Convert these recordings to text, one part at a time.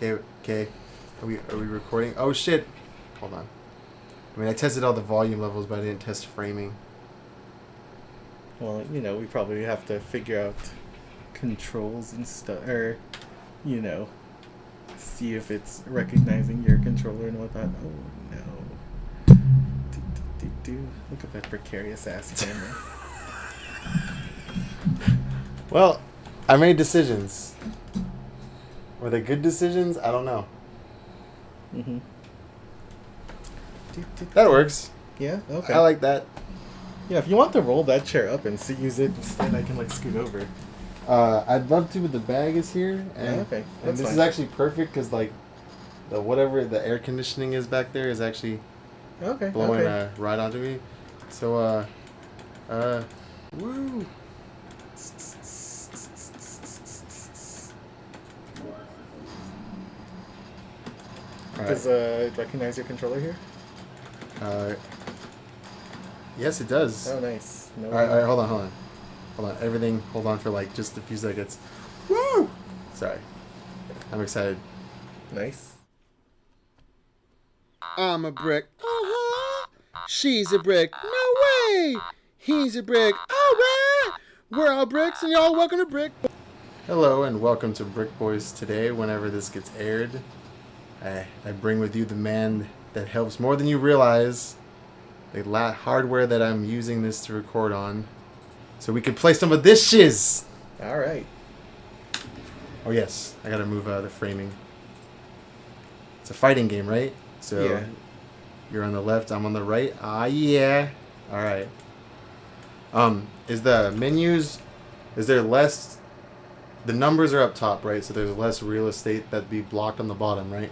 Okay, okay. Are we recording? Oh shit! Hold on. I mean, I tested all the volume levels, but I didn't test framing. Well, we probably have to figure out controls and stuff, or, you know, see if it's recognizing your controller and whatnot. Oh no. Look at that precarious ass camera. Well, I made decisions. Were they good decisions? I don't know. Mm-hmm. That works. Yeah? Okay. I like that. Yeah, if you want to roll that chair up and use it instead, I can, scoot over. I'd love to, but the bag is here. And, okay. And this is actually perfect because, the air conditioning is back there is actually blowing right onto me. So, woo! Does it recognize your controller here? Yes, it does. Oh, nice. No. All right, hold on. Everything, hold on for just a few seconds. Woo! Sorry, I'm excited. Nice. I'm a brick. She's a brick. No way. He's a brick. All right. We're all bricks, and y'all welcome to Brick. Hello, and welcome to BrickedBoyZ. Today, whenever this gets aired, I bring with you the man that helps more than you realize. The hardware that I'm using this to record on, so we can play some of this shiz. All right. Oh yes, I gotta move the framing. It's a fighting game, right? So yeah. You're on the left, I'm on the right. Ah, yeah. All right. Is the menus? Is there less? The numbers are up top, right? So there's less real estate that'd be blocked on the bottom, right?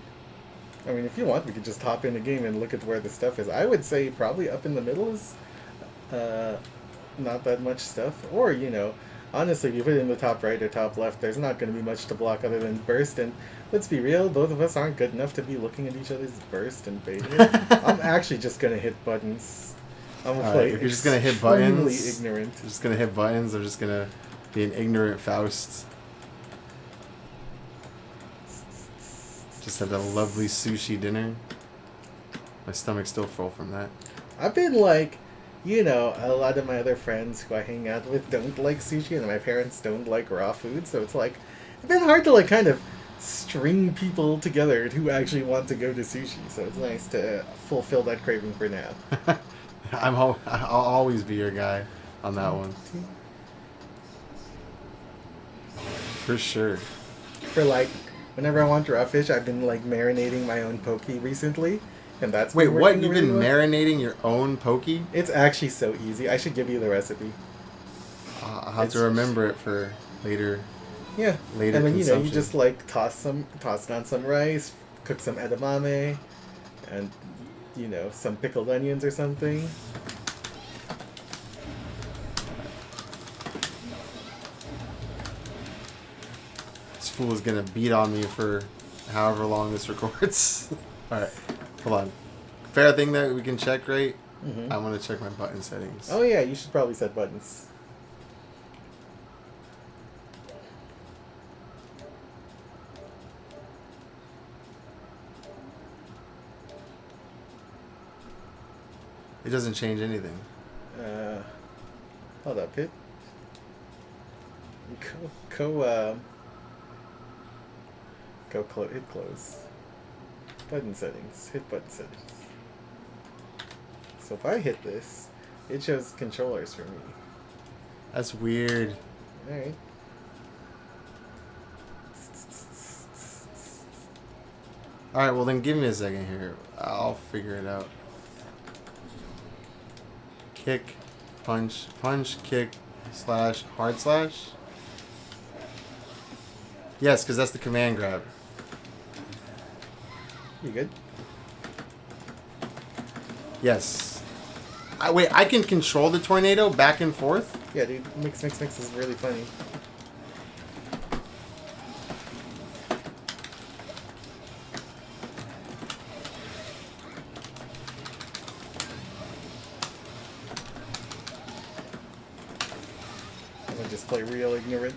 I mean, if you want, we could just hop in the game and look at where the stuff is. I would say probably up in the middle is not that much stuff. Or, honestly, if you put it in the top right or top left, there's not going to be much to block other than burst. And let's be real, both of us aren't good enough to be looking at each other's burst and beta. I'm actually just going to hit buttons. I'm going to play if you're just going to hit buttons, ignorant. You're just going to hit buttons. I'm just going to be an ignorant Faust. Just had a lovely sushi dinner. My stomach's still full from that. I've been a lot of my other friends who I hang out with don't like sushi, and my parents don't like raw food, so it's been hard to kind of string people together who actually want to go to sushi, so it's nice to fulfill that craving for now. I'll always be your guy on that one. For sure. For whenever I want raw fish, I've been marinating my own poke recently, and that's wait. What? You've really been marinating your own poke? It's actually so easy. I should give you the recipe. I'll have to remember it for later. Yeah. Later. And then you just toss it on some rice, cook some edamame, and some pickled onions or something. Fool is gonna beat on me for however long this records. Alright, hold on. Fair thing that we can check, right? Mm-hmm. I want to check my button settings. Oh yeah, you should probably set buttons. It doesn't change anything. Hold up, hit close. Button settings. Hit button settings. So if I hit this, it shows controllers for me. That's weird. Alright. Alright, well then give me a second here. I'll figure it out. Kick, punch, kick, slash, hard slash. Yes, because that's the command grab. You good? Yes. I can control the tornado back and forth? Yeah, dude. Mix is really funny. I'm gonna just play real ignorant.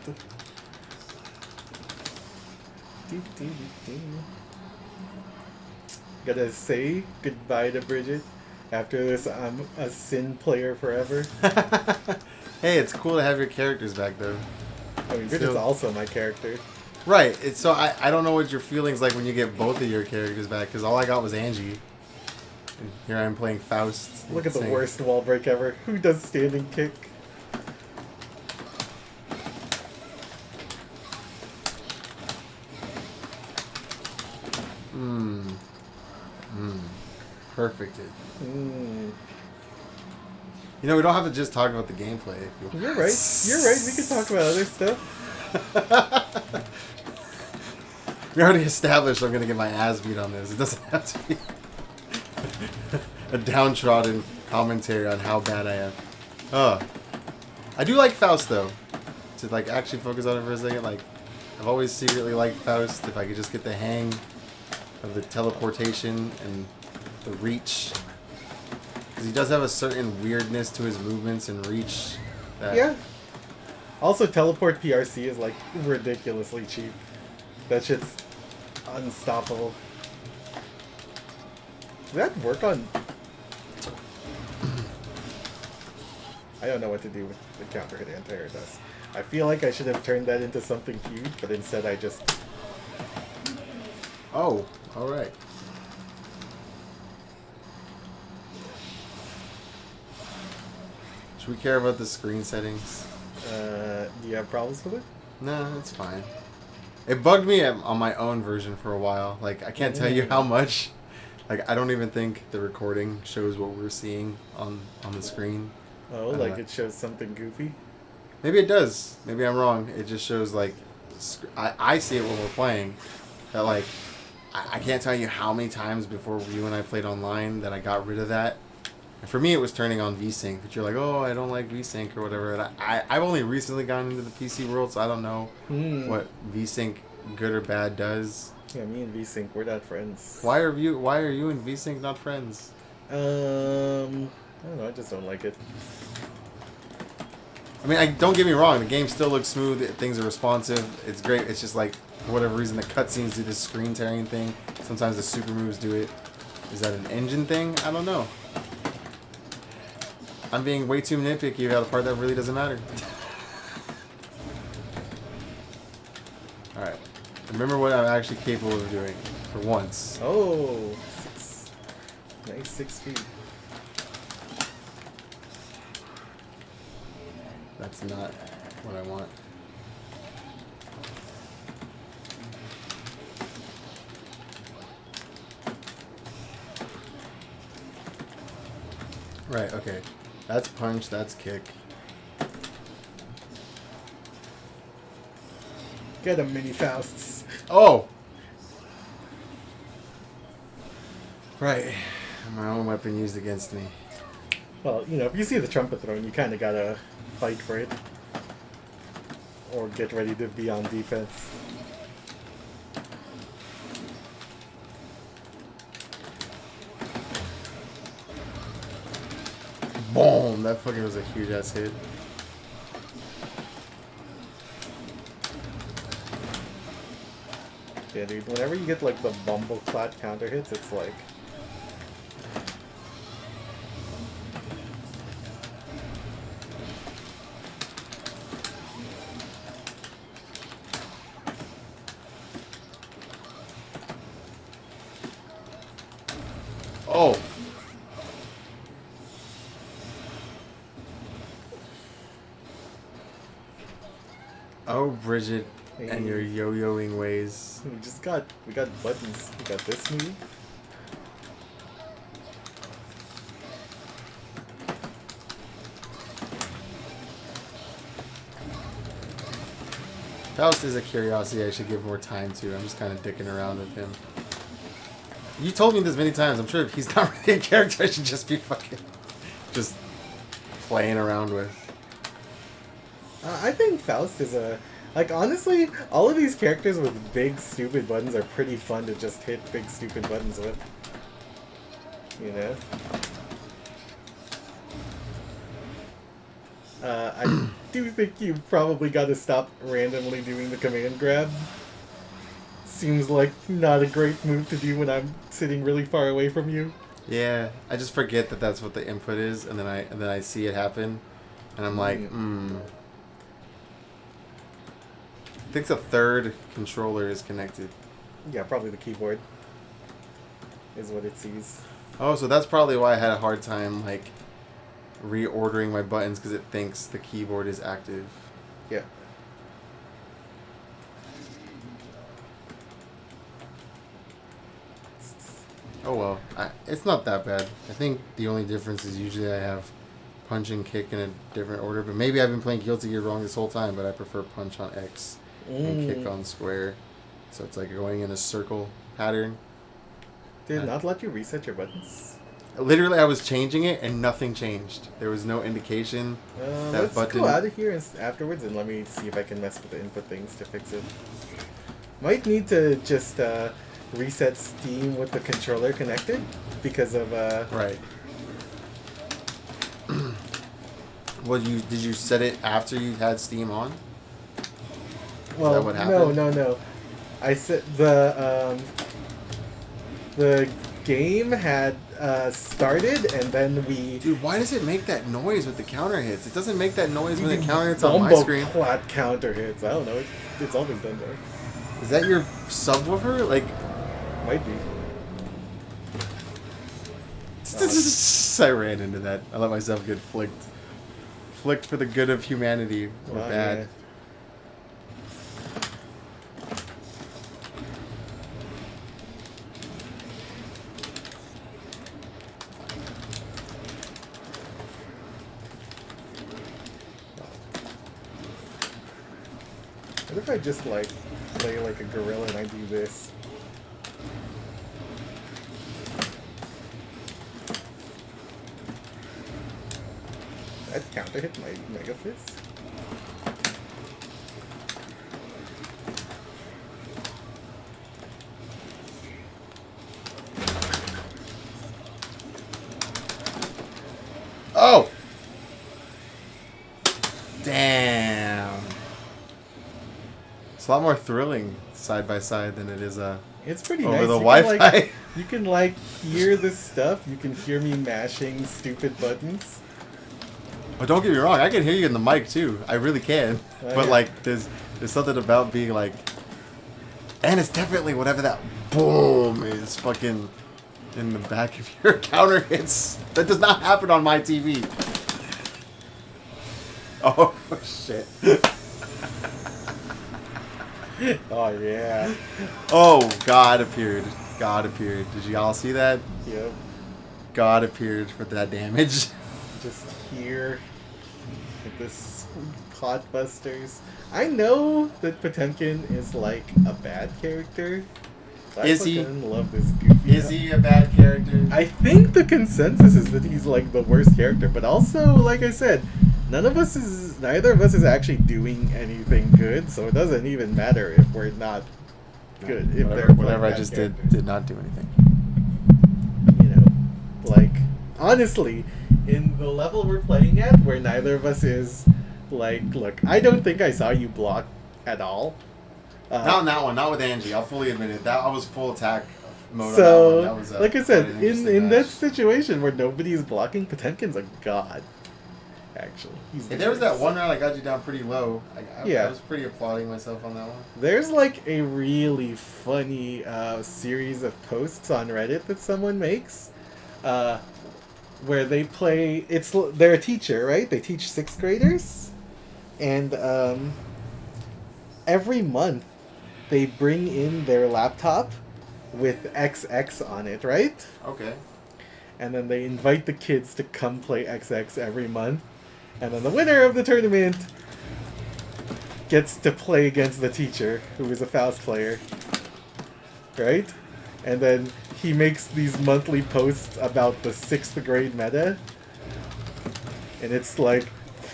Gotta say goodbye to Bridget. After this, I'm a Sin player forever. Hey, it's cool to have your characters back, though. I mean, Bridget's also my character. Right. So I don't know what your feelings like when you get both of your characters back, because all I got was Angie. And here I'm playing Faust. Look at the worst wall break ever. Who does standing kick? Perfect. You know, we don't have to just talk about the gameplay. You're right. You're right. We can talk about other stuff. We already established I'm going to get my ass beat on this. It doesn't have to be a downtrodden commentary on how bad I am. I do like Faust, though. To like actually focus on it for a second, like I've always secretly liked Faust. If I could just get the hang of the teleportation and the reach, because he does have a certain weirdness to his movements and reach. Yeah. Also, teleport PRC is like ridiculously cheap. That shit's unstoppable. Does that work on? I don't know what to do with the counter hit anti-air dust. I feel like I should have turned that into something huge, but instead I just... Oh, alright. Should we care about the screen settings? Do you have problems with it? No, it's fine. It bugged me on my own version for a while. Like, I can't tell you how much. Like, I don't even think the recording shows what we're seeing on the screen. Oh, like it shows something goofy? Maybe it does. Maybe I'm wrong. It just shows, like, I see it when we're playing. That, like, I can't tell you how many times before you and I played online that I got rid of that. And for me, it was turning on VSync. But you're like, oh, I don't like VSync or whatever. And I've only recently gotten into the PC world, so I don't know what VSync, good or bad, does. Yeah, me and VSync, we're not friends. Why are you and VSync not friends? I don't know, I just don't like it. I mean, don't get me wrong. The game still looks smooth. Things are responsive. It's great. It's just like, for whatever reason, the cutscenes do this screen tearing thing. Sometimes the super moves do it. Is that an engine thing? I don't know. I'm being way too nitpicky about a part that really doesn't matter. Alright. Remember what I'm actually capable of doing. For once. Oh! Nice 6 feet. That's not what I want. Right, okay. That's punch, that's kick. Get him, mini Fausts. Oh! Right. My own weapon used against me. Well, you know, if you see the trumpet throne, you kind of gotta fight for it. Or get ready to be on defense. Boom! That fucking was a huge ass hit. Yeah, dude, whenever you get like the bumbleclad counter hits, it's like... Oh! Oh, Bridget, and your yo-yoing ways. We got buttons. We got this move. Faust is a curiosity I should give more time to. I'm just kind of dicking around with him. You told me this many times. I'm sure if he's not really a character, I should just be fucking... just playing around with. I think Faust is a... Like, honestly, all of these characters with big, stupid buttons are pretty fun to just hit big, stupid buttons with. You know? I do think you probably got to stop randomly doing the command grab seems like not a great move to do when I'm sitting really far away from you. Yeah, I just forget that that's what the input is, and then I see it happen, and I'm like, I think the third controller is connected. Yeah, probably the keyboard is what it sees. Oh, so that's probably why I had a hard time like reordering my buttons, because it thinks the keyboard is active. Yeah. Oh well, it's not that bad. I think the only difference is usually I have punch and kick in a different order, but maybe I've been playing Guilty Gear wrong this whole time, but I prefer punch on X and kick on square. So it's like going in a circle pattern. Did it not let you reset your buttons? Literally, I was changing it and nothing changed. There was no indication that let's button. go out of here afterwards and let me see if I can mess with the input things to fix it. Might need to just reset Steam with the controller connected because of Right. Well, did you set it after you had Steam on? Well, Is that what happened? no. I set the game had started and then we. Dude, why does it make that noise with the counter hits? It doesn't make that noise when the counter hits on my screen. Clat counter hits. I don't know. It's always done there. Is that your subwoofer? Like, might be. I ran into that. I let myself get flicked. Flicked for the good of humanity. Or bad. Yeah. What if I just like play like a gorilla and I do this? That counter hit my Mega Fist? Oh! Damn. It's a lot more thrilling side by side than it is it's pretty over nice. the Wi-Fi. You can like hear the stuff. You can hear me mashing stupid buttons. But don't get me wrong, I can hear you in the mic too. I really can. Oh, but yeah. like, there's something about being like, and it's definitely whatever that boom is fucking in the back of your counter hits. That does not happen on my TV. Oh shit. Oh yeah. Oh, God appeared. God appeared. Did you all see that? Yep. God appeared for that damage. Just here with this Potbusters. I know that Potemkin is like a bad character. Is he? I fucking love this goofy. Is he a bad character? I think the consensus is that he's like the worst character, but also, like I said, neither of us is actually doing anything good, so it doesn't even matter if we're not good. If Whatever I just did not do anything. You know, like, honestly, in the level we're playing at, where neither of us is, like, look, I don't think I saw you block at all. Not on that one, not with Angie. I'll fully admit it. That I was full attack mode So, on that one. That was, like I said, quite an interesting in that match. situation where nobody is blocking, Potemkin's a god. Actually, he's Hey, there was that one round I got you down pretty low. Yeah. I was pretty applauding myself on that one. There's like a really funny series of posts on Reddit that someone makes, where they play. They're a teacher, right? They teach 6th graders, and every month they bring in their laptop with XX on it, right? Okay. And then they invite the kids to come play XX every month. And then the winner of the tournament gets to play against the teacher, who is a Faust player. Right? And then he makes these monthly posts about the 6th grade meta. And it's, like,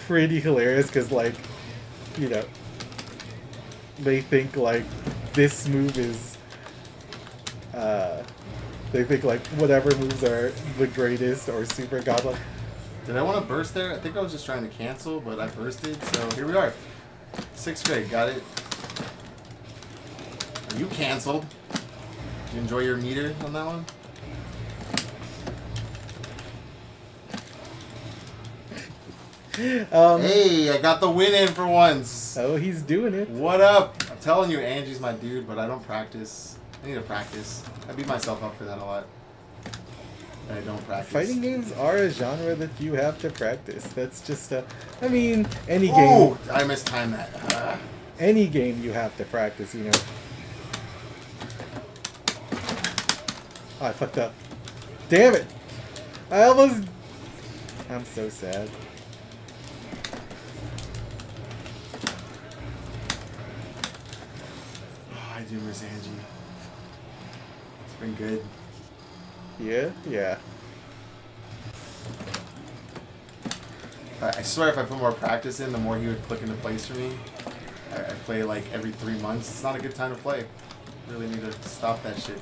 pretty hilarious, because, like, you know, they think, like, this move is... they think, like, whatever moves are the greatest or super godlike. Did I want to burst there? I think I was just trying to cancel, but I bursted, so here we are. 6th grade, got it. You canceled. Did you enjoy your meter on that one? Hey, I got the win in for once. Oh, he's doing it. What up? I'm telling you, Angie's my dude, but I don't practice. I need to practice. I beat myself up for that a lot. I don't practice. Fighting games are a genre that you have to practice. That's just I mean, any game. Oh, I mistimed that. Any game you have to practice, you know. Oh, I fucked up. Damn it! I'm so sad. Oh, I do miss Angie. It's been good. Yeah? Yeah. I swear if I put more practice in, the more he would click into place for me. I play like every 3 months. It's not a good time to play. Really need to stop that shit.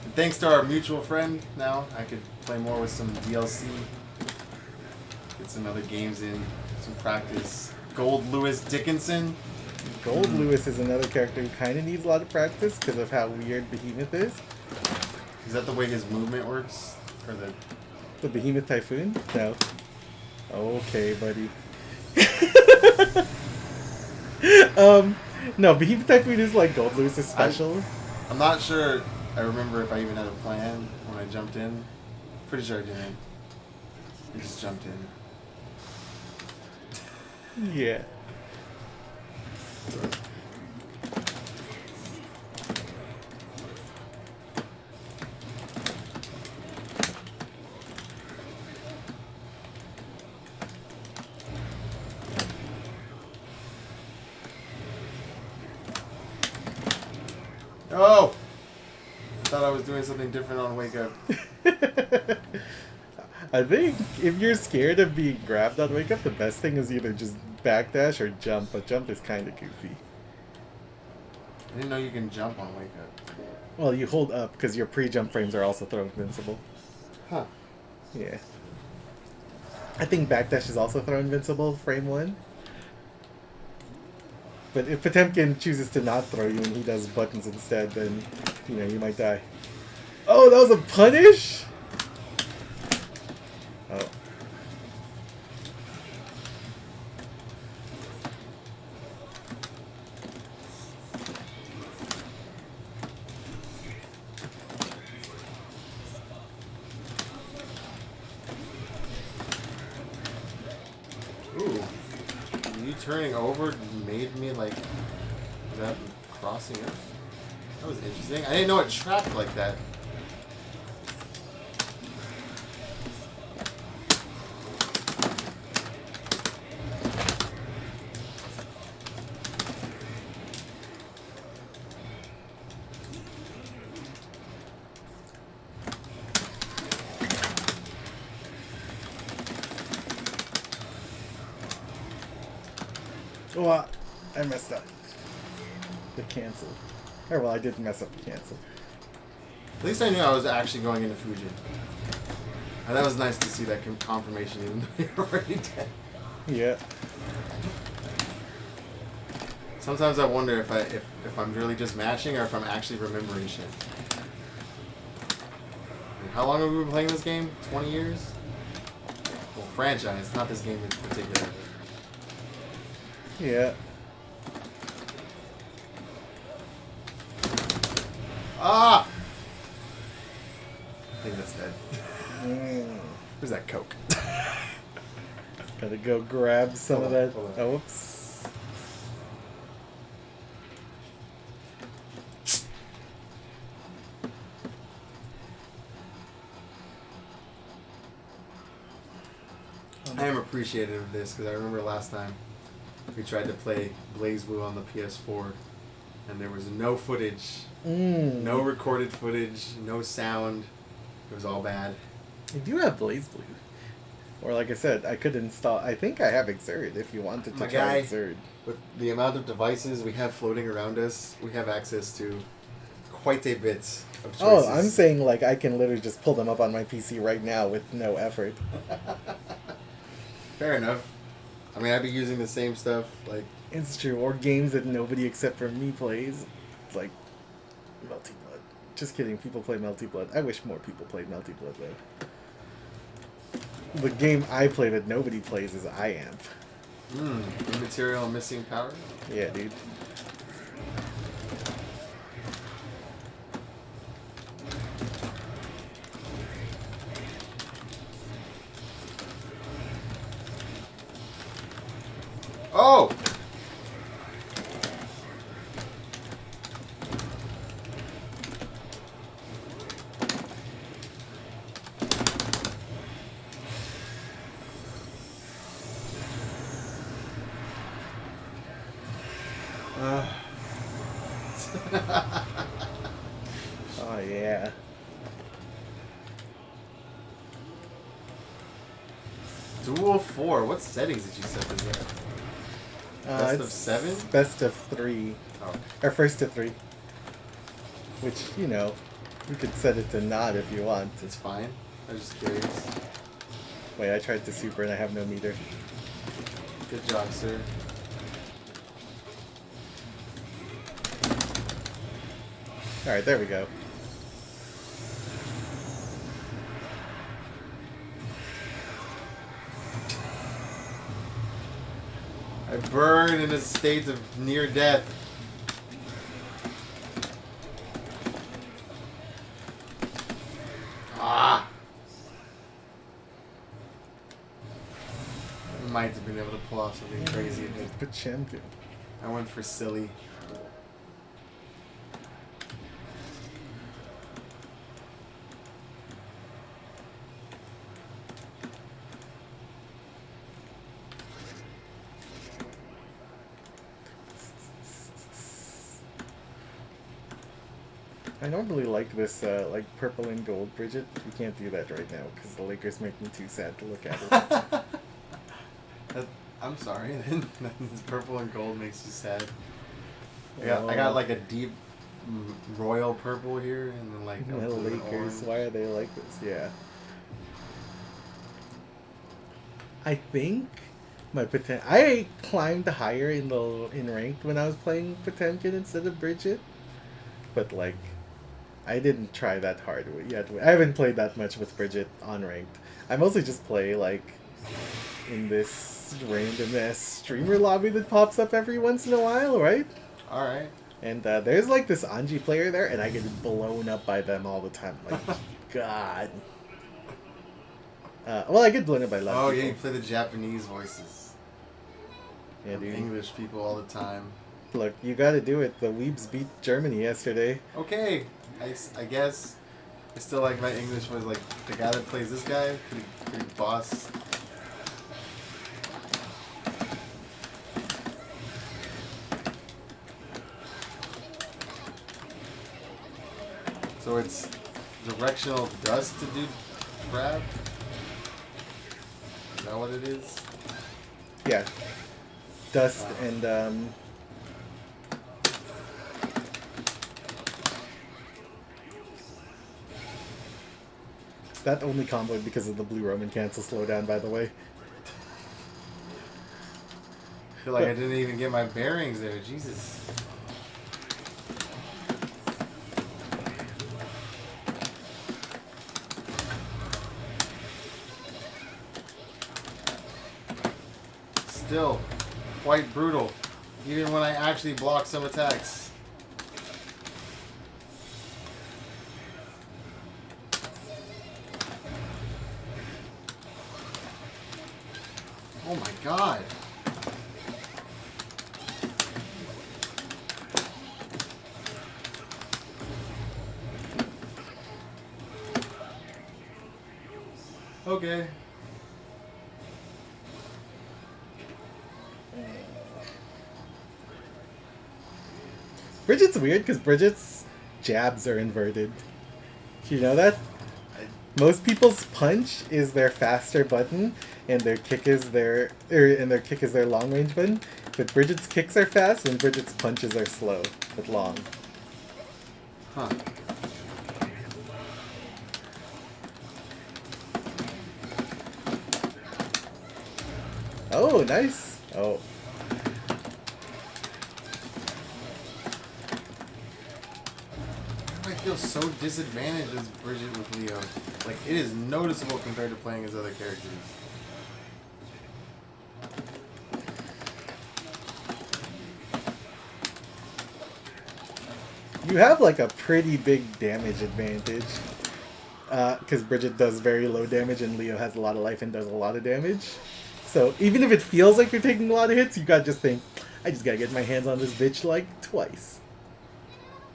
And thanks to our mutual friend, now I could play more with some DLC. Get some other games in, some practice. Gold Lewis Dickinson. Gold Lewis is another character who kind of needs a lot of practice because of how weird Behemoth is. Is that the way his movement works? Or The Behemoth Typhoon? No. Okay, buddy. No, Behemoth Typhoon is like Gold Lewis's special. I'm not sure. I remember if I even had a plan when I jumped in. Pretty sure I didn't. I just jumped in. Yeah. Oh! Thought I was doing something different on Wake Up. I think if you're scared of being grabbed on Wake Up, the best thing is either just backdash or jump, but jump is kind of goofy. I didn't know you can jump on Wake Up. Well, you hold up because your pre-jump frames are also throw invincible. Huh. Yeah. I think backdash is also throw invincible, frame 1. But if Potemkin chooses to not throw you and he does buttons instead, then, you know, you might die. Oh, that was a punish? Oh. Ooh. You turning over made me like... Was that crossing up? That was interesting. I didn't know it tracked like that. Oh, I messed up. The cancel. Or, well, I did mess up the cancel. At least I knew I was actually going into Fuji. And that was nice to see that confirmation even though you're already dead. Yeah. Sometimes I wonder if I'm really just matching or if I'm actually remembering shit. How long have we been playing this game? 20 years? Well, franchise, not this game in particular. Yeah. Ah! I think that's dead. Mm. Where's that Coke? Gotta go grab some of that. Hold on. Oh, whoops. I am appreciative of this because I remember last time we tried to play Blaze Blue on the PS4 and there was no footage, no recorded footage, no sound. It was all bad. You do have Blaze Blue. Or like I said, I could install... I think I have Exerd if you wanted to My try guy. Exerd. With the amount of devices we have floating around us, we have access to quite a bit of choices. Oh, I'm saying like I can literally just pull them up on my PC right now with no effort. Fair enough. I mean, I'd be using the same stuff, like... It's true. Or games that nobody except for me plays. It's like... Melty Blood. Just kidding. People play Melty Blood. I wish more people played Melty Blood though. The game I play that nobody plays is IAMP. Immaterial missing power? Yeah, dude. Oh! Oh, yeah. Duel 4. What settings did you set this at? Best of 7? Best of 3. Oh. Or first to 3. Which, you know, you could set it to not if you want. It's fine. I was just curious. Wait, I tried to super and I have no meter. Good job, sir. Alright, there we go. I burn in a state of near death. Ah! I might have been able to pull off something crazy. But champion. I went for silly. I normally like this, like, purple and gold Bridget. We can't do that right now, because the Lakers make me too sad to look at it. I'm sorry, then. This purple and gold makes you sad. I got like a deep royal purple here, and then like the a Lakers, why are they like this? Yeah. I think my I climbed higher in ranked when I was playing Potemkin instead of Bridget, but like I didn't try that hard yet. I haven't played that much with Bridget on ranked. I mostly just play like in this random ass streamer lobby that pops up every once in a while, right? All right. And there's like this Anji player there, and I get blown up by them all the time. Like, God. Well, I get blown up by love. Oh people. yeah, you play the Japanese voices. Yeah, dude. English people all the time. Look, you gotta do it. The Weebs beat Germany yesterday. Okay, I guess. I still like my English was like the guy that plays this guy, pretty boss. So it's directional dust to do grab? Is that what it is? Yeah. Dust and that only comboed because of the blue Roman cancel slowdown, by the way. I feel like I didn't even get my bearings there. Jesus. Still quite brutal, even when I actually block some attacks. Oh my god. Okay. Bridget's weird because Bridget's jabs are inverted. Do you know that? Most people's punch is their faster button, and their kick is their long range button. But Bridget's kicks are fast, and Bridget's punches are slow but long. Huh. Oh, nice. Oh. feel so disadvantaged as Bridget with Leo. Like, it is noticeable compared to playing as other characters. You have like a pretty big damage advantage. Because Bridget does very low damage and Leo has a lot of life and does a lot of damage. So even if it feels like you're taking a lot of hits, you gotta just think, I just gotta get my hands on this bitch like twice.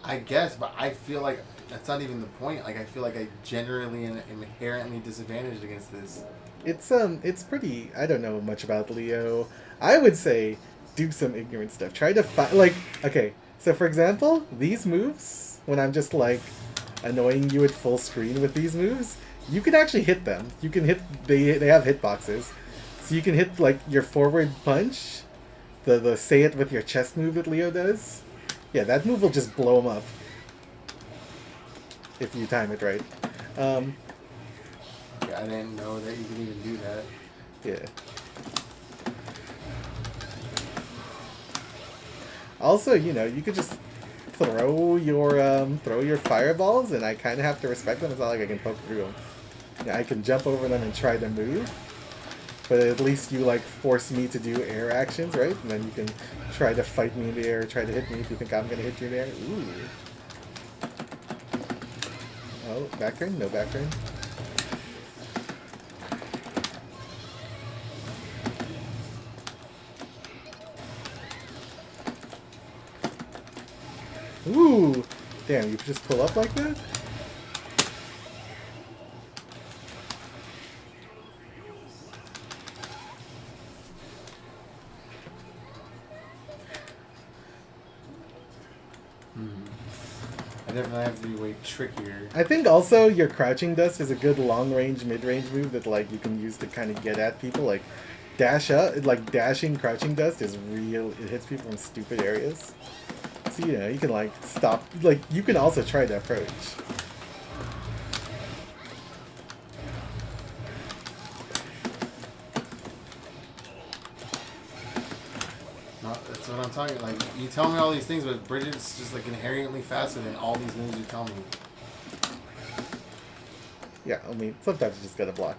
I guess, but I feel like that's not even the point. Like, I feel like I generally am inherently disadvantaged against this. It's pretty. I don't know much about Leo. I would say do some ignorant stuff. Try to find okay. So for example, these moves when I'm just like annoying you at full screen with these moves, you can actually hit them. You can hit. They have hitboxes, so you can hit like your forward punch, the say it with your chest move that Leo does. Yeah, that move will just blow him up if you time it right. Yeah, I didn't know that you could even do that. Yeah. Also, you know, you could just throw your fireballs, and I kind of have to respect them. It's not like I can poke through them. Yeah, I can jump over them and try to move, but at least you like force me to do air actions, right? And then you can try to fight me in the air, try to hit me if you think I'm gonna hit you in the air. Ooh. Oh, back turn? No back turn. Ooh! Damn, you just pull up like that? I definitely have to be way trickier. I think also your crouching dust is a good long-range, mid-range move that like you can use to kind of get at people. Like dash up, like dashing crouching dust is real. It hits people from stupid areas. So you know you can like stop. Like you can also try to approach. No, that's what I'm talking. Like, you tell me all these things, but Bridget's just like inherently faster than all these moves you tell me. Yeah, I mean sometimes you just gotta block.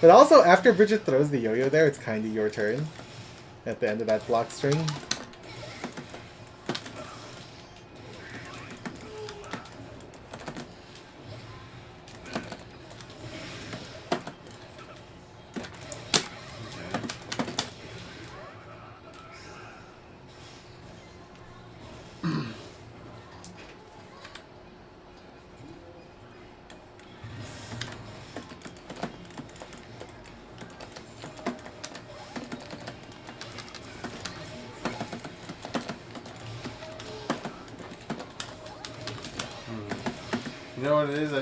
But also after Bridget throws the yo-yo there, it's kind of your turn. At the end of that block string. You know what it is?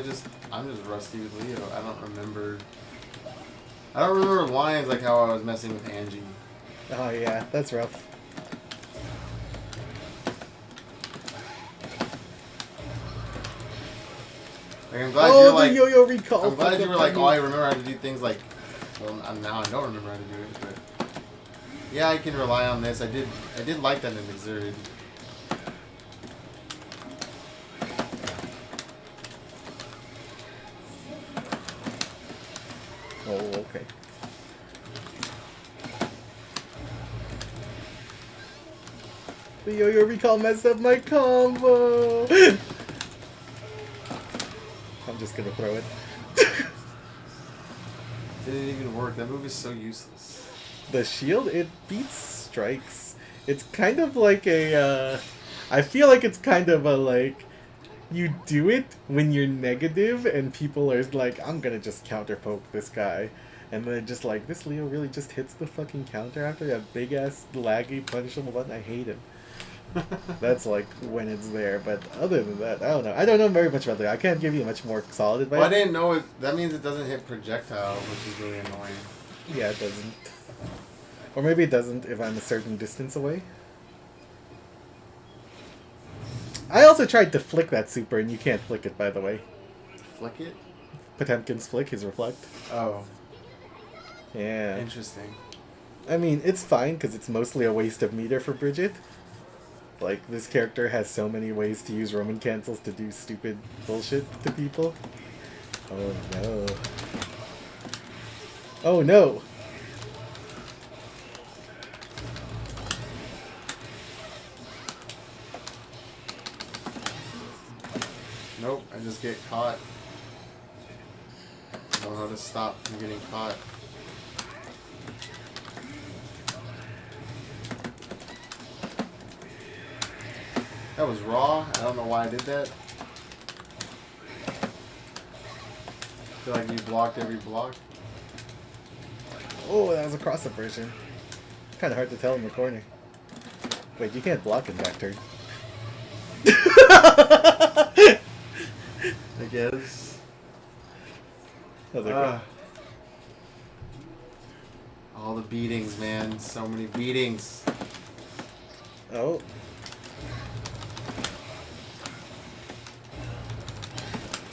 I'm just rusty with Leo. I don't remember lines like how I was messing with Angie. Oh yeah, that's rough. Like, I'm glad you're like yo-yo recall. I'm glad you were like, oh, I remember how to do things like. Well, now I don't remember how to do it, but yeah, I can rely on this. I did like that in Exert. Oh, okay. The yo-yo recall messed up my combo. I'm just gonna throw it. Didn't even work. That move is so useless. The shield, it beats strikes. It's kind of like a, I feel like it's kind of a, like, you do it when you're negative and people are like, I'm gonna just counter poke this guy. And they're just like, this Leo really just hits the fucking counter after that big ass laggy punishable button. I hate him. That's like when it's there, but other than that, I don't know. I don't know very much about that. I can't give you much more solid advice. Well, I didn't know it. That means it doesn't hit projectiles, which is really annoying. Yeah, it doesn't. Or maybe it doesn't if I'm a certain distance away. I also tried to flick that super, and you can't flick it, by the way. Flick it? Potemkin's flick, his reflect. Oh. Yeah. Interesting. I mean, it's fine, because it's mostly a waste of meter for Bridget. Like, this character has so many ways to use Roman cancels to do stupid bullshit to people. Oh no. Oh no! Nope, I just get caught. I don't know how to stop from getting caught. That was raw. I don't know why I did that. I feel like you blocked every block. Oh, that was a cross-up version. Kind of hard to tell in the corner. Wait, you can't block in back turn. I guess. All the beatings, man. So many beatings. Oh.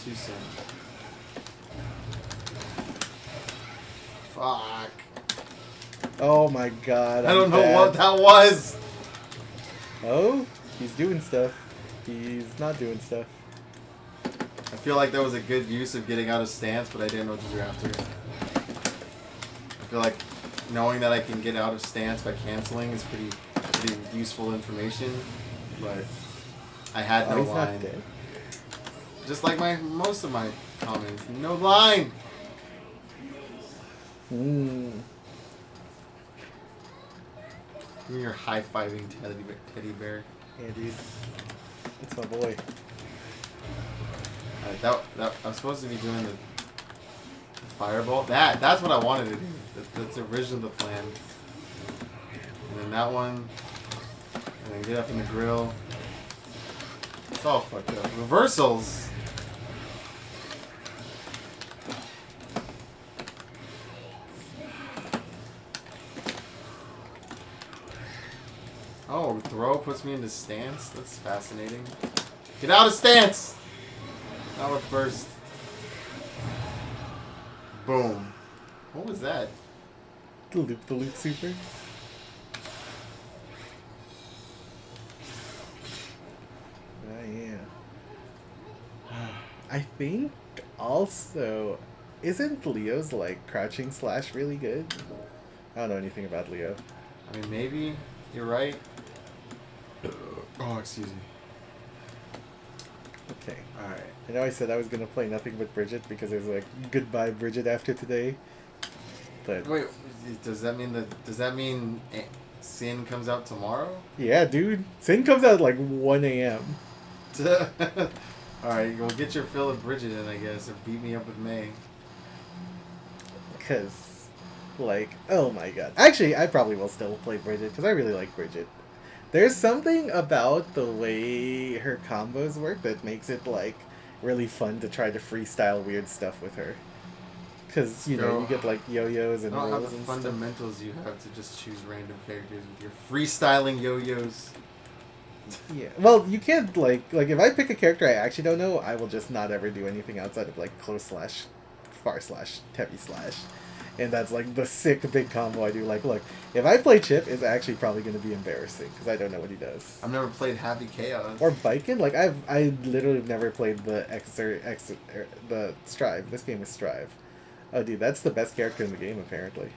Too soon. Fuck. Oh my god. I don't know what that was. Oh? He's doing stuff. He's not doing stuff. I feel like that was a good use of getting out of stance, but I didn't know what to do after. I feel like knowing that I can get out of stance by canceling is pretty useful information, but I had no he's line. not dead. Just like most of my comments, no line. You're high-fiving teddy bear. Yeah, dude. That's my boy. That I was supposed to be doing the fireball. That's what I wanted to do. That's originally the plan. And then that one, and then get up in the grill. It's all fucked up. Reversals. Oh, throw puts me into stance? That's fascinating. Get out of stance! Not with burst. Boom. What was that? The loop super. Yeah. I think also, isn't Leo's like crouching slash really good? I don't know anything about Leo. I mean, maybe. You're right. Oh, excuse me. Okay. Alright. I know I said I was gonna play nothing but Bridget because it was like goodbye Bridget after today. But wait, does that mean Sin comes out tomorrow? Yeah, dude. Sin comes out at like 1 a.m. Alright, go get your fill of Bridget in, I guess, or beat me up with May. Because, like, oh my god. Actually, I probably will still play Bridget because I really like Bridget. There's something about the way her combos work that makes it, like, really fun to try to freestyle weird stuff with her. Because, you know, you get, like, yo-yos and rolls and stuff. Fundamentals you have to just choose random characters with your freestyling yo-yos. Yeah. Well, you can't, like, if I pick a character I actually don't know, I will just not ever do anything outside of, like, close slash, far slash, heavy slash. And that's, like, the sick big combo I do. Like, look, if I play Chip, it's actually probably going to be embarrassing, because I don't know what he does. I've never played Happy Chaos. Or Biken. Like, I literally have never played the the Strive. This game is Strive. Oh, dude, that's the best character in the game, apparently.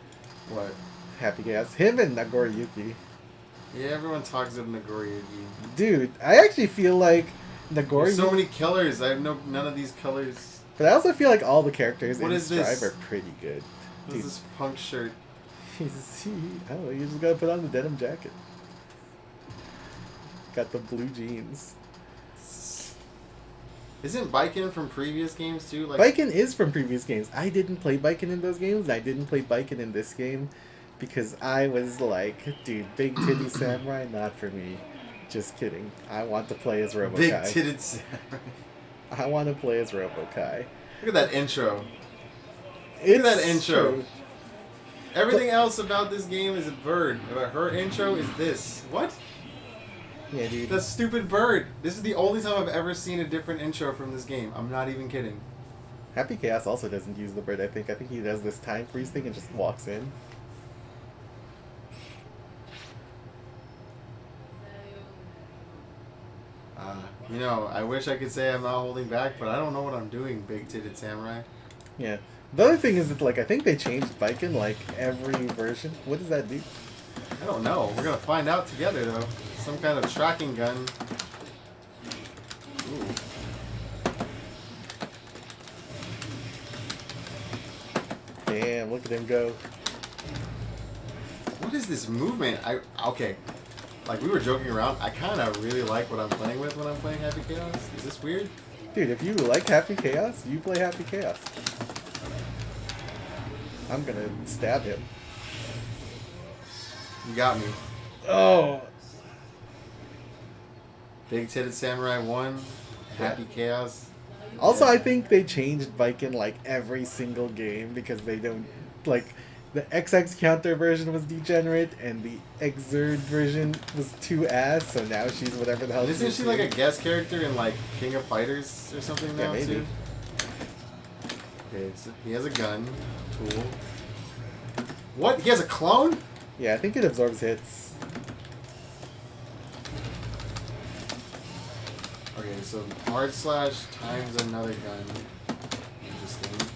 What? Happy Chaos. Him and Nagoriyuki. Yeah, everyone talks of Nagoriyuki. Dude, I actually feel like Nagoriyuki... There's so many colors. I have none of these colors. But I also feel like all the characters in Strive this? are pretty good. What is this punk shirt? I don't know, you just gotta put on the denim jacket. Got the blue jeans. Isn't Biken from previous games too? Like Biken is from previous games. I didn't play Biken in those games, and I didn't play Biken in this game because I was like, dude, big titty samurai, not for me. Just kidding. I want to play as Robokai. Big titted samurai. I want to play as Robokai. Look at that intro. Look at that intro. True. Everything else about this game is a bird. But her intro is this. What? Yeah, dude. The stupid bird. This is the only time I've ever seen a different intro from this game. I'm not even kidding. Happy Chaos also doesn't use the bird, I think. I think he does this time freeze thing and just walks in. You know, I wish I could say I'm not holding back, but I don't know what I'm doing, big-titted samurai. Yeah. The other thing is that, like, I think they changed Viking, like, every version. What does that do? I don't know. We're gonna find out together, though. Some kind of tracking gun. Ooh. Damn, look at him go. What is this movement? Okay. Like, we were joking around. I kind of really like what I'm playing with when I'm playing Happy Chaos. Is this weird? Dude, if you like Happy Chaos, you play Happy Chaos. I'm gonna stab him. You got me. Oh! Big Titted Samurai 1. Happy Chaos. Also, Yeah. I think they changed Viking like every single game because they don't like the XX counter version was degenerate and the Exerd version was too ass. So now she's whatever the hell. Isn't she like a guest character in like King of Fighters or something now maybe. too? Okay, so he has a gun. Cool. What? He has a clone? Yeah, I think it absorbs hits. Okay, so hard slash times another gun. Interesting.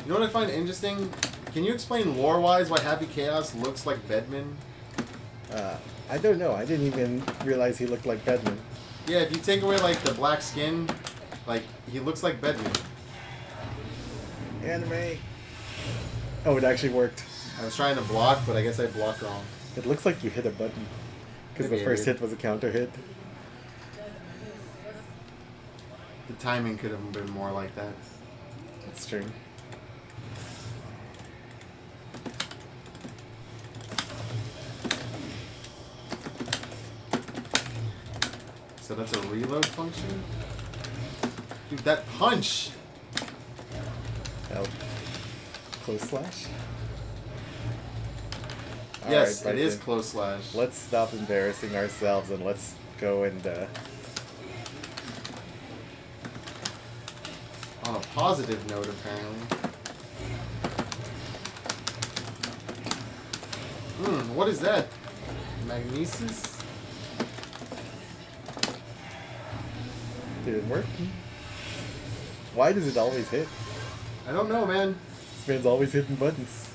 You know what I find interesting? Can you explain lore-wise why Happy Chaos looks like Bedman? I don't know. I didn't even realize he looked like Bedman. Yeah, if you take away like the black skin, like he looks like Bedman. Anime. Oh, it actually worked. I was trying to block, but I guess I blocked wrong. It looks like you hit a button because the Maybe I first did. hit was a counter hit. The timing could have been more like that. That's true. So that's a reload function? Dude, that punch! Oh. Close slash? Yes, Alright, it is Viking. close slash. Let's stop embarrassing ourselves and let's go and On a positive note, apparently. What is that? Magnesis? did it work? Why does it always hit? I don't know, man. This man's always hitting buttons.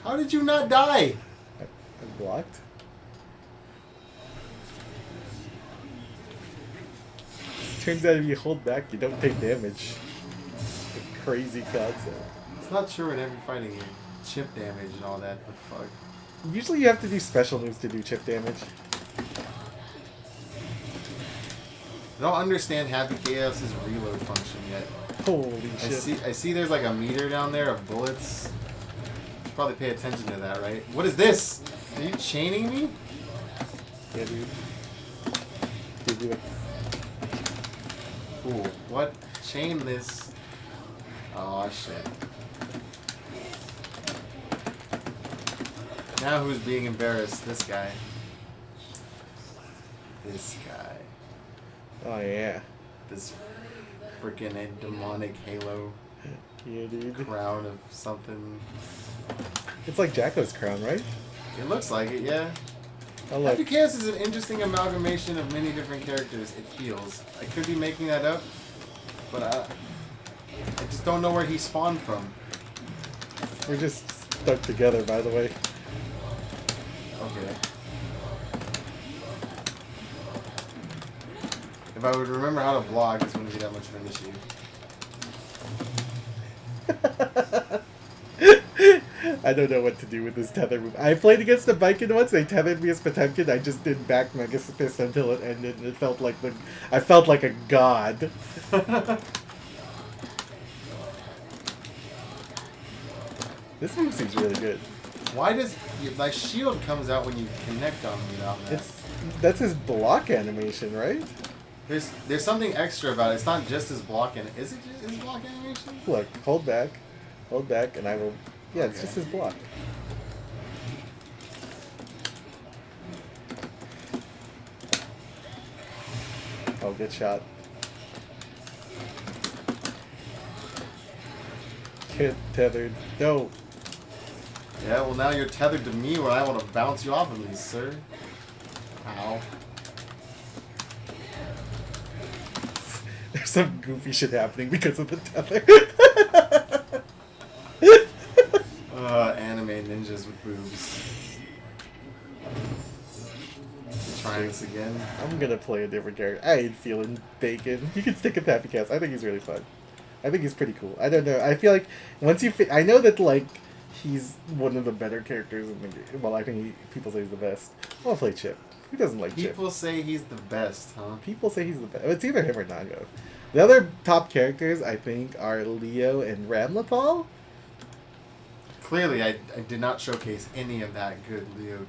How did you not die? I'm blocked. Turns out if you hold back, you don't take damage. A crazy concept. It's not true in every fighting game. Chip damage and all that, but fuck. Usually you have to do special moves to do chip damage. I don't understand Happy Chaos's reload function yet. Holy shit. I see there's like a meter down there of bullets. Should probably pay attention to that, right? What is this? Are you chaining me? Yeah, dude. Dude, do it. Cool. What? Chain this. Oh shit. Now who's being embarrassed? This guy. This guy. Oh, yeah. This freaking demonic halo Yeah, dude. crown of something. It's like Jacko's crown, right? It looks like it, yeah. Oh, look. Happy Chaos is an interesting amalgamation of many different characters, it feels. I could be making that up, but I just don't know where he spawned from. We're just stuck together, by the way. Okay. If I would remember how to block, this wouldn't be that much of an issue. I don't know what to do with this tether move. I played against a Viking once. They tethered me as Potemkin. I just did back Mega Fist until it ended. And it felt like I felt like a god. This move seems really good. Why does my shield comes out when you connect on me now? That's his block animation, right? There's something extra about it. It's not just his block is it just his block animation? Look, hold back, and I will. Yeah, it's Okay. just his block. Oh, good shot. get tethered. No. Yeah, well now you're tethered to me when I want to bounce you off of me, sir. Ow. There's some goofy shit happening because of the tether. Anime ninjas with boobs. You trying this again? I'm gonna play a different character. I ain't feeling bacon. You can stick with Happy Cats. I think he's really fun. I think he's pretty cool. I don't know. I feel like once you I know that like he's one of the better characters in the game. Well, I think people say he's the best. I'll play Chip. Who doesn't like Chip? People say he's the best, huh? People say he's the best. It's either him or Nago. The other top characters, I think, are Leo and Ramlethal. Clearly, I did not showcase any of that good Leo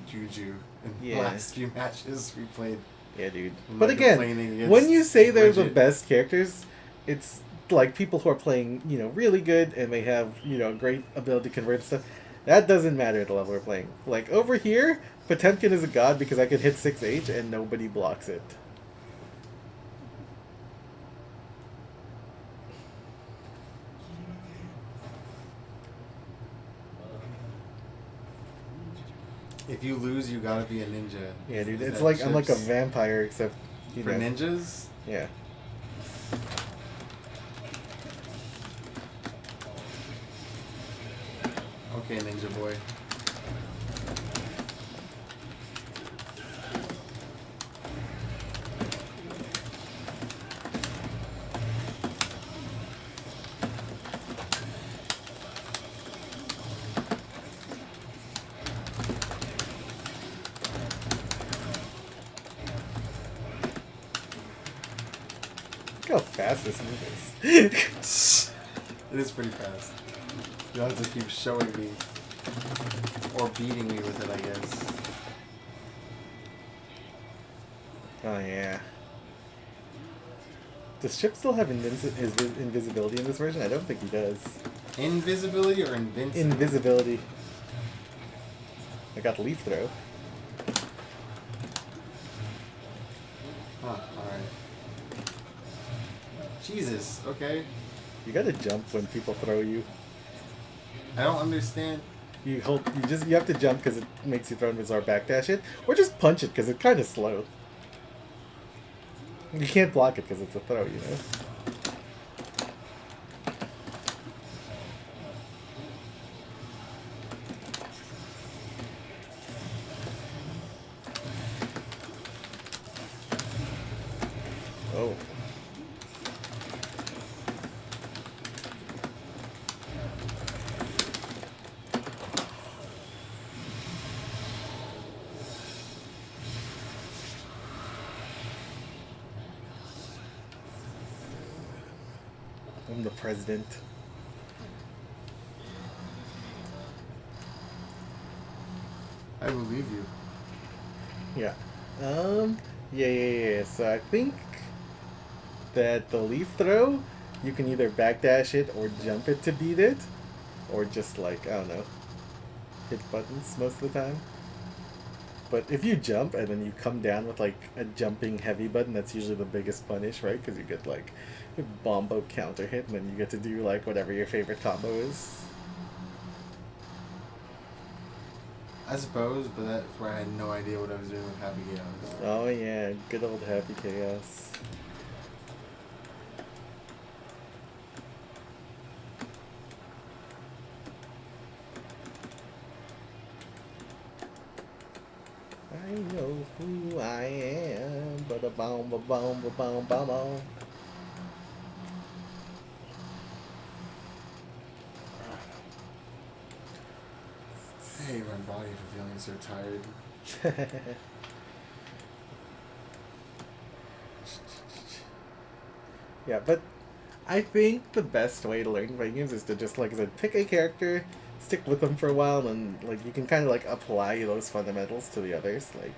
Juju in the last few matches we played. Yeah, dude. But again, when you say they're the best characters, it's like people who are playing, you know, really good and they have, you know, great ability to convert stuff. That doesn't matter at the level we're playing. Like, over here, Potemkin is a god because I can hit 6H and nobody blocks it. If you lose, you gotta be a ninja. Yeah, dude. It's like I'm like a vampire, except for ninjas. Yeah. Okay, ninja boy. Look how fast this move is. It is pretty fast. You'll have to keep showing me. Or beating me with it, I guess. Oh, yeah. Does Chip still have invisibility in this version? I don't think he does. Invisibility or invincibility? Invisibility. I got leaf throw. Huh, alright. Jesus, okay. You gotta jump when people throw you. I don't understand. You have to jump because it makes you throw invis or backdash it, or just punch it because it's kind of slow. You can't block it because it's a throw, you know. Oh. I'm the president. I believe you. Yeah. Yeah. So I think that the leaf throw, you can either backdash it or jump it to beat it, or just like, I don't know, hit buttons most of the time. But if you jump and then you come down with like a jumping heavy button, that's usually the biggest punish, right? Because you get like a bombo counter hit, and then you get to do like whatever your favorite combo is. I suppose, but that's where I had no idea what I was doing with Happy Chaos. Oh yeah, good old Happy Chaos. I know who I am, but a boom, ba boom, ba boom, ba boom. I hate my body for feeling so tired. Yeah, but I think the best way to learn fighting games is to just, like I said, pick a character, stick with them for a while, and like you can kind of like apply those fundamentals to the others. Like,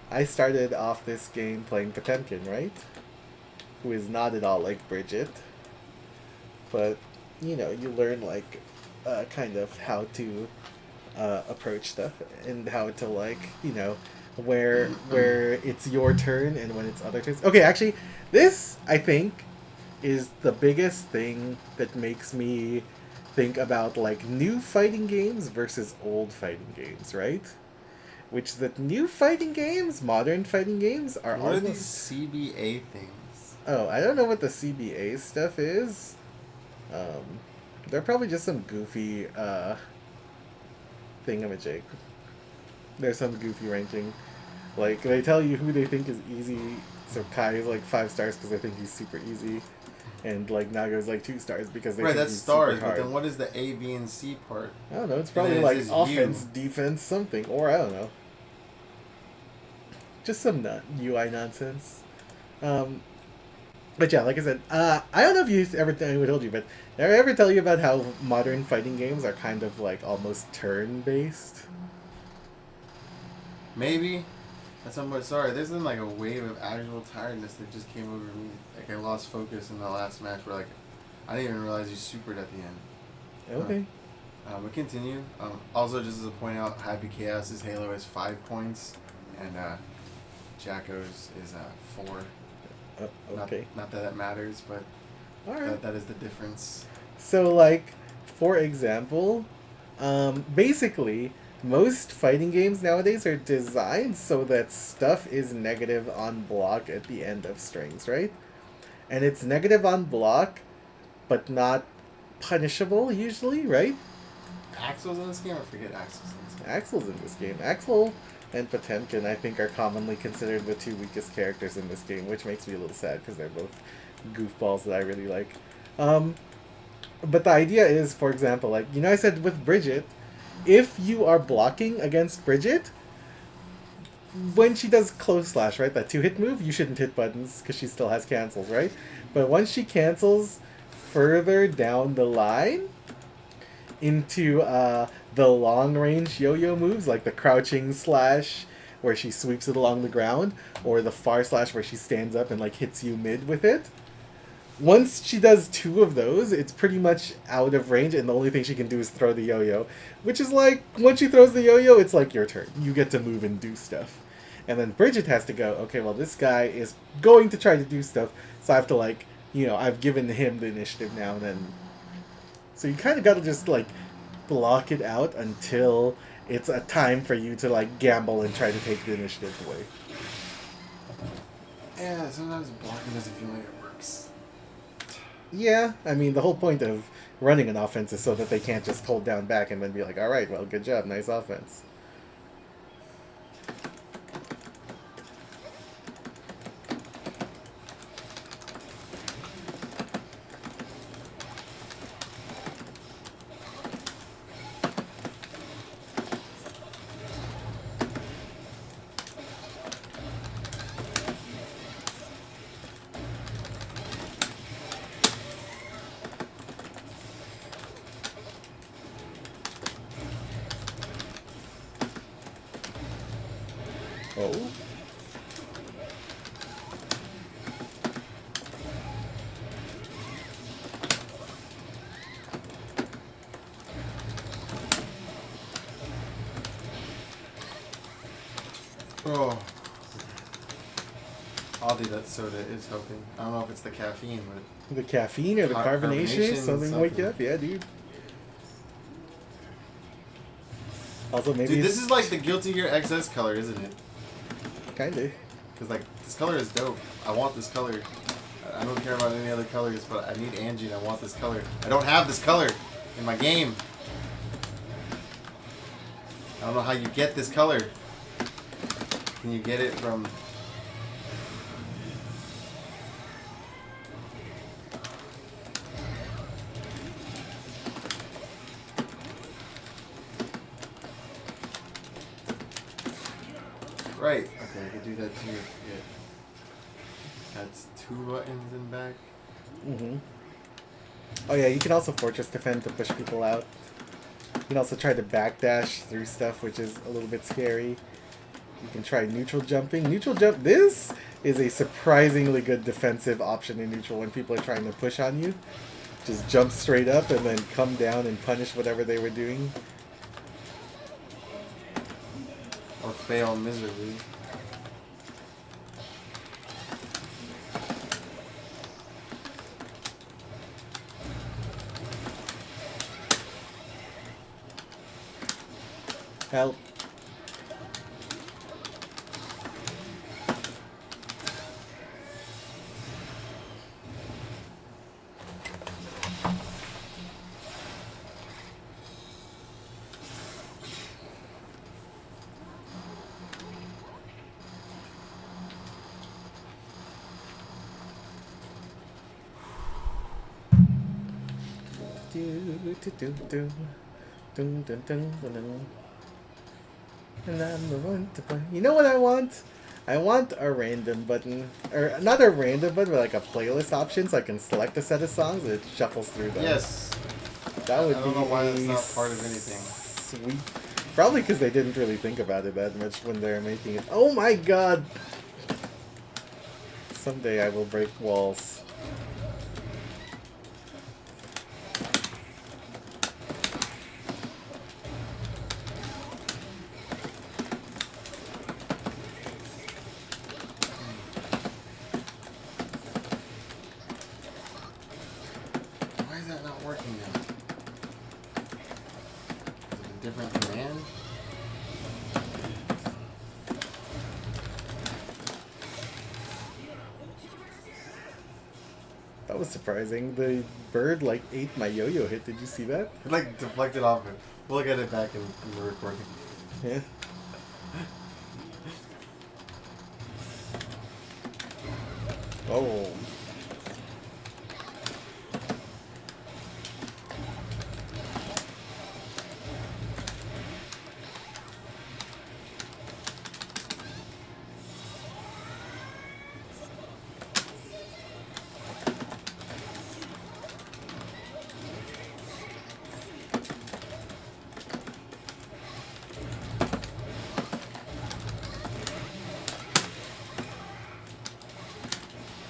I started off this game playing Potemkin, right? Who is not at all like Bridget, but you know, you learn like kind of how to approach stuff and how to like, you know, where it's your turn and when it's other turns. Okay, actually, this I think is the biggest thing that makes me think about like new fighting games versus old fighting games, right? Which is that new fighting games, modern fighting games, are What are these almost. CBA things? Oh, I don't know what the CBA stuff is. Um, they're probably just some goofy thingamajig. There's some goofy ranking. Like, they tell you who they think is easy. So Kai is like 5 stars because they think he's super easy. And like Naga's like 2 stars because they Right, think that's he's stars, super but hard. then what is the A, B, and C part? I don't know. It's And probably then it like says offense, U. defense, something. Or I don't know. Just some UI nonsense. Um, but yeah, like I said, I don't know if you ever anyone told you, but did I ever tell you about how modern fighting games are kind of like almost turn based? Maybe. That's somewhat sorry. There's been like a wave of actual tiredness that just came over me. Like I lost focus in the last match where like I didn't even realize you supered at the end. Okay. But continue. Also, just as a point out, Happy Chaos's Halo is 5 points, and Jacko's is 4. Okay. Not that that matters, but All right. that is the difference. So, like, for example, basically, most fighting games nowadays are designed so that stuff is negative on block at the end of strings, right? And it's negative on block, but not punishable usually, right? Axel's in this game? I forget Axel's in this game. Axel's in this game. Axel and Potemkin, I think, are commonly considered the 2 weakest characters in this game, which makes me a little sad because they're both goofballs that I really like. But the idea is, for example, like, you know, I said with Bridget, if you are blocking against Bridget, when she does close slash, right, that 2-hit move, you shouldn't hit buttons because she still has cancels, right? But once she cancels further down the line into the long range yo-yo moves, like the crouching slash where she sweeps it along the ground, or the far slash where she stands up and like hits you mid with it. Once she does 2 of those, it's pretty much out of range, and the only thing she can do is throw the yo-yo. Which is like, once she throws the yo-yo, it's like your turn. You get to move and do stuff. And then Bridget has to go, okay, well, this guy is going to try to do stuff, so I have to, like, you know, I've given him the initiative now, and then... So you kind of got to just, like, block it out until it's a time for you to, like, gamble and try to take the initiative away. Yeah, sometimes blocking doesn't feel like it works. Yeah, I mean, the whole point of running an offense is so that they can't just hold down back and then be like, alright, well, good job, nice offense. Oh. Oh. Oddly, that soda is helping. I don't know if it's the caffeine, but... The caffeine or the carbonation, something wake you up? Yeah, dude. Also, maybe Dude, this is like the Guilty Gear XS color, isn't it? Kinda. Because, like, this color is dope. I want this color. I don't care about any other colors, but I need Angie and I want this color. I don't have this color in my game. I don't know how you get this color. Can you get it from... Right. Okay, I could do that too. Yeah. That's 2 buttons in back. Mm-hmm. Oh yeah, you can also fortress defend to push people out. You can also try to backdash through stuff, which is a little bit scary. You can try neutral jumping. Neutral jump. This is a surprisingly good defensive option in neutral when people are trying to push on you. Just jump straight up and then come down and punish whatever they were doing. Or fail miserably. Help. And I'm the one to play. You know what I want? I want a random button, or not a random button, but like a playlist option, so I can select a set of songs and it shuffles through them. Yes. That would I be. don't know why that's not part of anything. Sweet. Probably because they didn't really think about it that much when they're making it. Oh my god! Someday I will break walls. Why is that not working now? Is it a different command? That was surprising. The bird like ate my yo-yo hit. Did you see that? It like deflected off it. We'll look at it back in the recording. Yeah. Oh.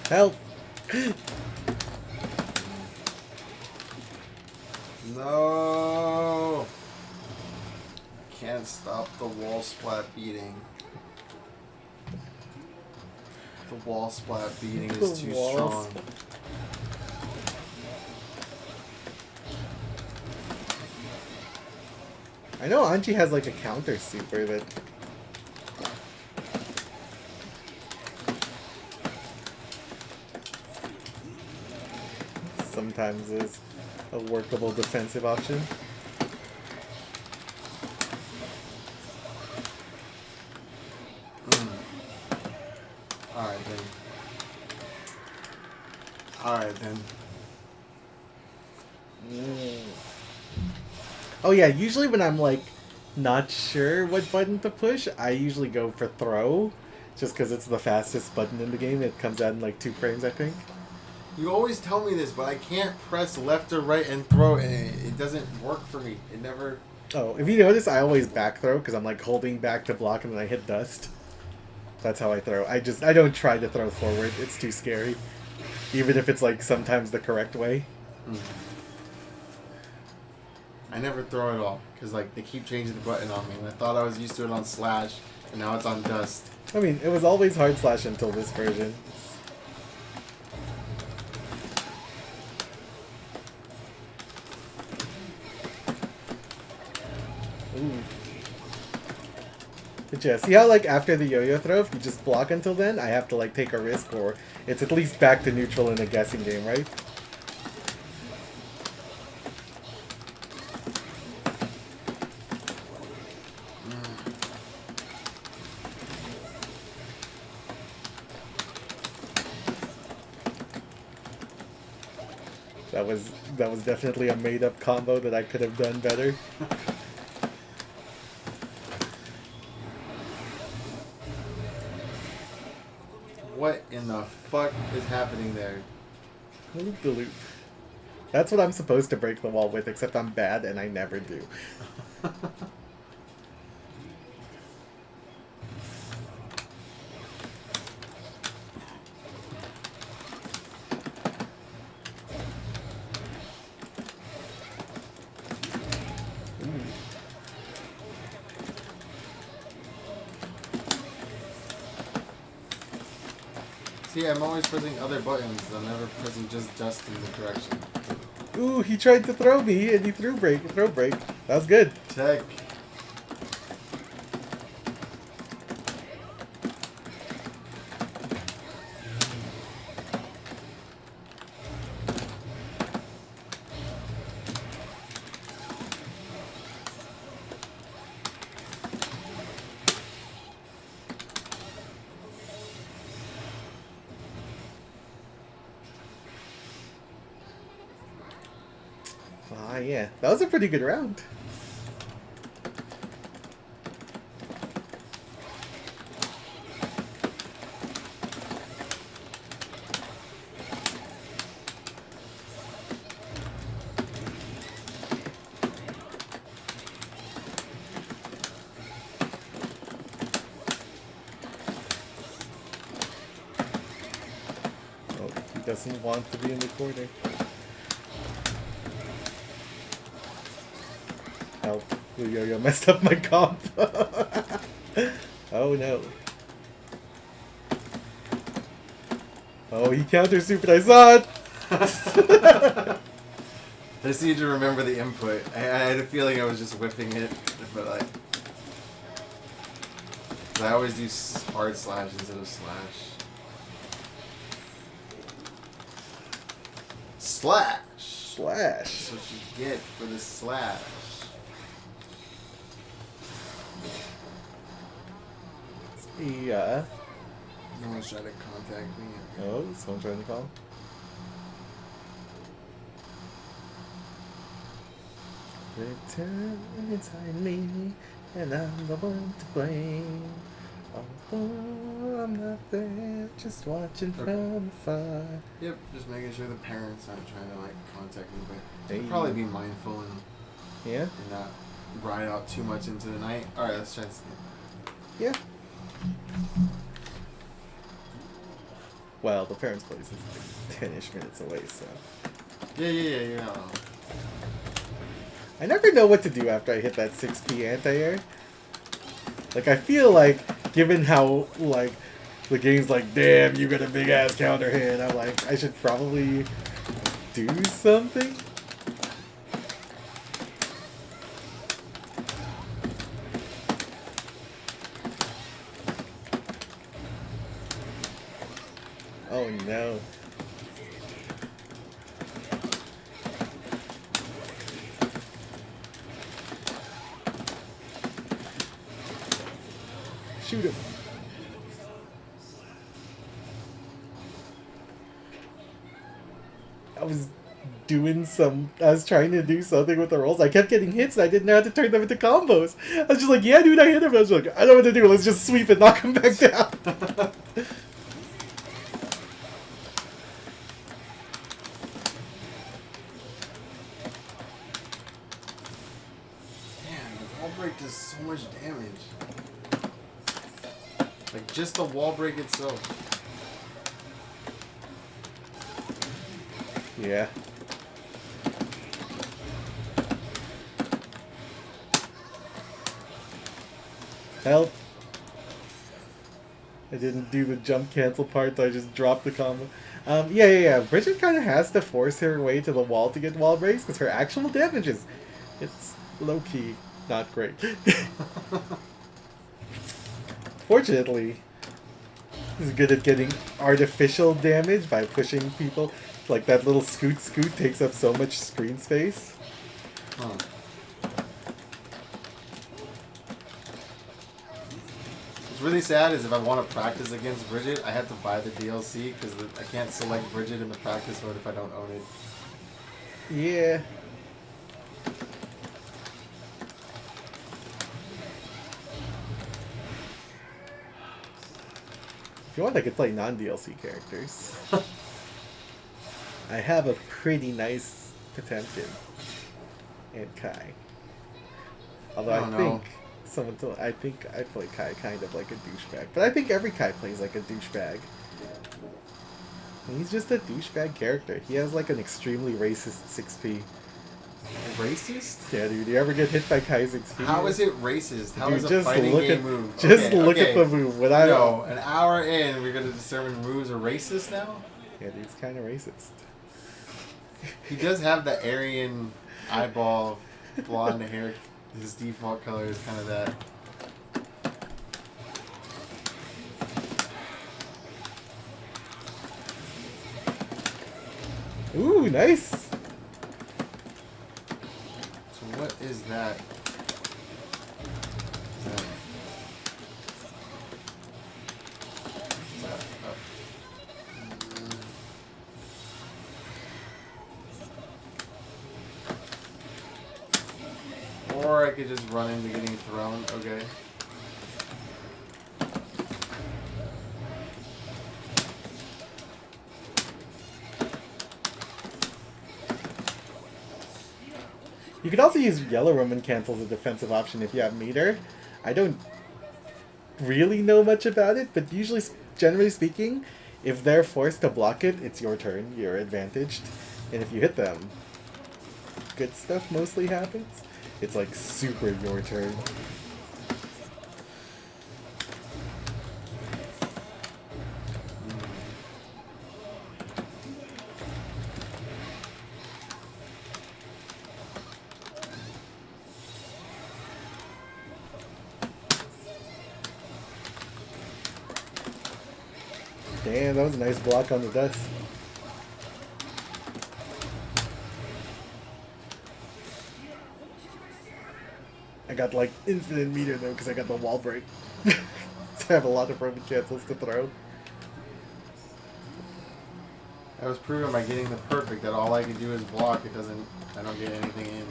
Help! No! Can't stop the wall splat beating. The wall splat beating is too strong. I know Anji has like a counter super that. Sometimes is a workable defensive option. Alright then. Alright then. Oh yeah, usually when I'm like not sure what button to push, I usually go for throw. Just because it's the fastest button in the game. It comes out in like 2 frames, I think. You always tell me this, but I can't press left or right and throw, and it doesn't work for me. It never... Oh, if you notice, I always back throw because I'm like holding back to block and then I hit dust. That's how I throw. I don't try to throw forward. It's too scary. Even if it's like sometimes the correct way. I never throw at all, because like they keep changing the button on me, and I thought I was used to it on slash, and now it's on dust. I mean, it was always hard slash until this version. Ooh. But yeah, see how like after the yo-yo throw, if you just block until then, I have to like take a risk, or it's at least back to neutral in a guessing game, right? That was definitely a made-up combo that I could have done better. What in the fuck is happening there? Loop the loop. That's what I'm supposed to break the wall with, except I'm bad and I never do. See, I'm always pressing other buttons. I'm never pressing just dust in the direction. Ooh, he tried to throw me and he throw break. That was good. Tech. Yeah, that was a pretty good round. Oh, he doesn't want to be in the corner. Help. The yo-yo messed up my comp. Oh no. Oh, he counter supered. I saw it! I just need to remember the input. I had a feeling I was just whipping it, but like... I always do hard slash instead of slash. Slash! Slash. That's what you get for the slash. Yeah. No one's trying to contact me. Oh, someone trying to call? Return inside me, and I'm the one to blame. Although I'm not there, just watching from afar. Yep, just making sure the parents aren't trying to like contact me, but Hey. probably be mindful and not ride out too much into the night. All right, let's try this again. Yeah. Well, the parents' place is like 10-ish minutes away, so. Yeah. I never know what to do after I hit that 6p anti-air. Like, I feel like, given how, like, the game's like, damn, you got a big-ass counter hit, I'm like, I should probably do something? Oh, no. Shoot him. I was trying to do something with the rolls. I kept getting hits and I didn't know how to turn them into combos. I was just like, yeah, dude, I hit him. I was like, I know what to do. Let's just sweep and knock him back down. Man, the wall break does so much damage. Like, just the wall break itself. Yeah. Help. I didn't do the jump cancel part, so I just dropped the combo. Yeah. Bridget kind of has to force her way to the wall to get wall breaks, because her actual damage is... It's low-key not great. Fortunately, he's good at getting artificial damage by pushing people. Like that little scoot takes up so much screen space. Huh. What's really sad is if I want to practice against Bridget, I have to buy the DLC because I can't select Bridget in the practice mode if I don't own it. Yeah. If you want, I could play non-DLC characters. I have a pretty nice Potemkin and Kai. Although I think someone told, I think I play Kai kind of like a douchebag. But I think every Kai plays like a douchebag. He's just a douchebag character. He has like an extremely racist 6p. Racist? Yeah, dude. You ever get hit by Kai's 6p? How is it racist? How dude, is a fighting game move? Just look at the move. When I know, an hour in, we're going to determine moves are racist now? Yeah, dude, it's kind of racist. He does have the Aryan eyeball, blonde hair. His default color is kind of that. Ooh, nice. So what is that? Or I could just run into getting thrown. Okay. You could also use Yellow Roman Cancel as a defensive option if you have meter. I don't really know much about it, but usually, generally speaking, if they're forced to block it, it's your turn. You're advantaged. And if you hit them, good stuff mostly happens. It's like super your turn. Damn, that was a nice block on the dust. I got like infinite meter though because I got the wall break. So I have a lot of Roman cancels to throw. I was proven by getting the perfect that all I can do is block. I don't get anything in.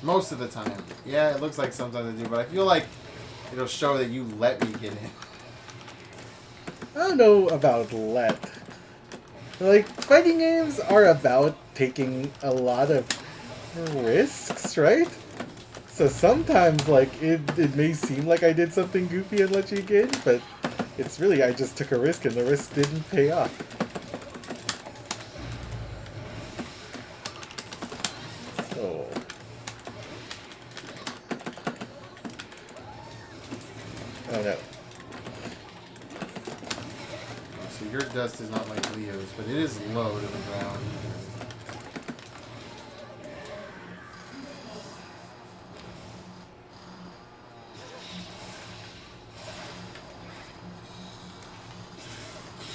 Most of the time. Yeah, it looks like sometimes I do, but I feel like it'll show that you let me get in. I don't know about let. Like, fighting games are about taking a lot of risks, right? So sometimes, like, it may seem like I did something goofy and let you get in, but it's really I just took a risk and the risk didn't pay off. Oh. Oh no. So your dust is not like Leo's, but it is low to the ground.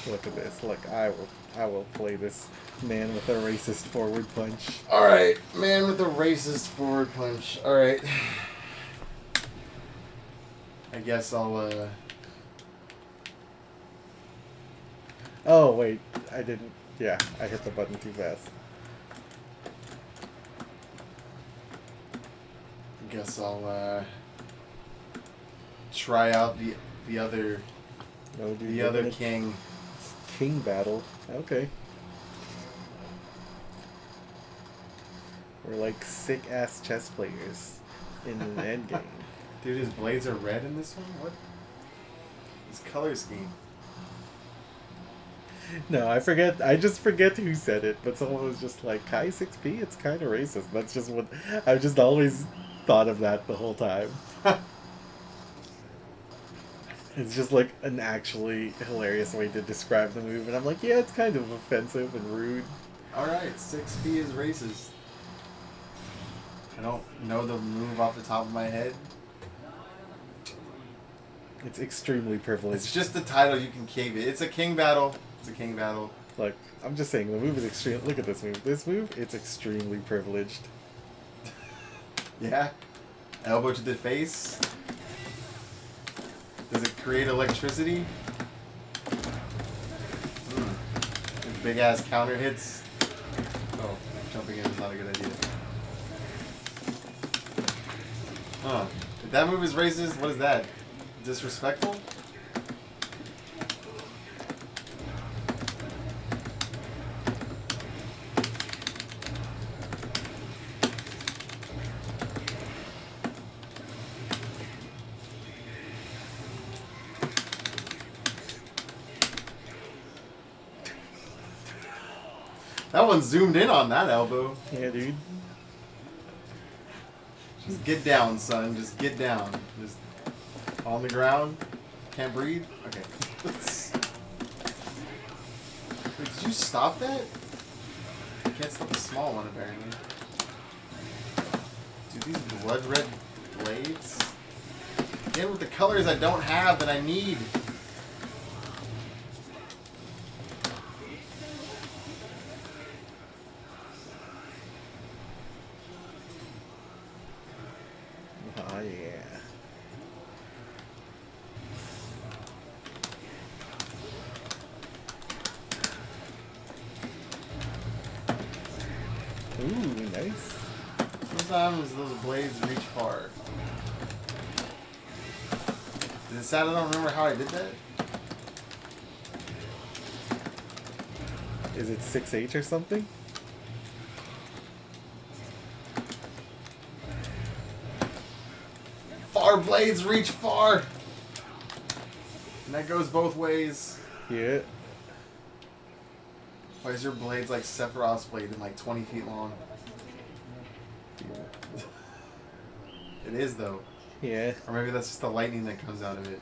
Look at this. Look, I will play this man with a racist forward punch. Alright, man with a racist forward punch. Alright. I guess I'll, Oh, wait. I didn't. Yeah, I hit the button too fast. I guess I'll, try out the other... No, dude, the other king. King battle. Okay. We're like sick-ass chess players in an endgame. Dude, his blades are red in this one? What? His color scheme. No, I forget. I just forget who said it, but someone was just like, Kai 6P? It's kind of racist. That's just what... I've just always thought of that the whole time. It's just like an actually hilarious way to describe the move, and I'm like, yeah, it's kind of offensive and rude. Alright, 6P is racist. I don't know the move off the top of my head. It's extremely privileged. It's just the title, you can cave it. It's a king battle. It's a king battle. Look, I'm just saying, the move is extreme. Look at this move. This move, it's extremely privileged. Yeah. Elbow to the face. Does it create electricity? Big ass counter hits. Oh, jumping in is not a good idea. Huh. If that move is racist, what is that? Disrespectful? That one zoomed in on that elbow. Yeah, dude. Just get down, son. Just get down. Just on the ground. Can't breathe? Okay. Wait, did you stop that? You can't stop the small one, apparently. Dude, these blood red blades? Again, with the colors I don't have that I need. Oh, yeah. Ooh, nice. sometimes those blades reach far. Is it sad I don't remember how I did that? Is it 6H or something? Far blades reach far! And that goes both ways. Yeah. Why is your blades like Sephiroth's blade and like 20 feet long? It is though. Yeah. Or maybe that's just the lightning that comes out of it.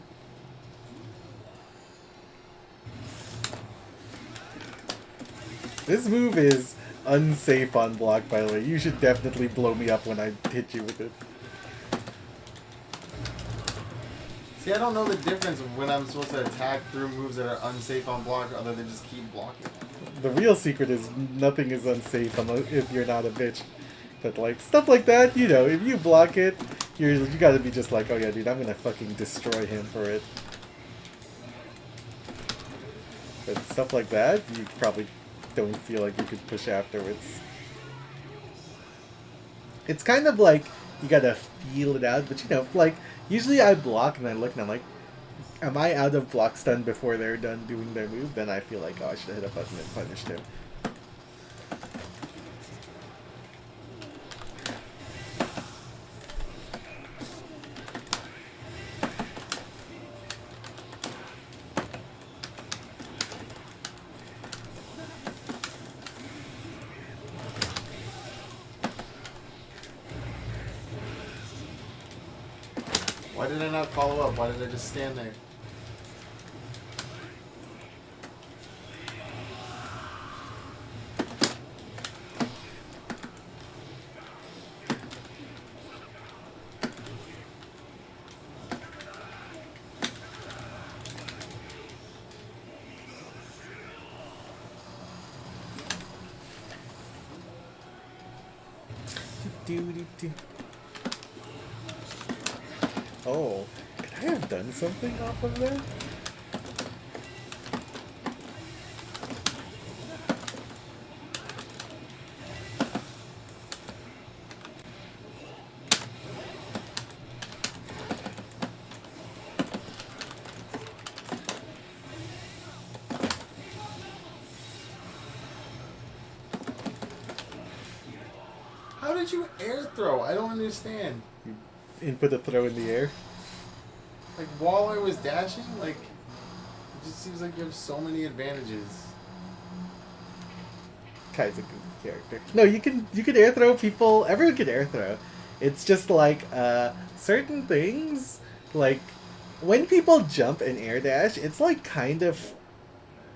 This move is unsafe on block, by the way. You should definitely blow me up when I hit you with it. See, I don't know the difference when I'm supposed to attack through moves that are unsafe on block other than just keep blocking. The real secret is nothing is unsafe if you're not a bitch. But like stuff like that, you know, if you block it, you gotta be just like, oh yeah, dude, I'm gonna fucking destroy him for it. But stuff like that, you probably don't feel like you could push afterwards. It's kind of like you gotta feel it out, but you know, like usually I block and I look and I'm like, am I out of block stun before they're done doing their move? Then I feel like, oh, I should have hit a button and punished him. Why did I not follow up? Why did I just stand there? Oh, could I have done something off of that? How did you air throw? I don't understand. Input a throw in the air. Like, while I was dashing, like, it just seems like you have so many advantages. Kai's a good character. No, you can air throw people. Everyone can air throw. It's just like certain things, like when people jump and air dash, it's like kind of.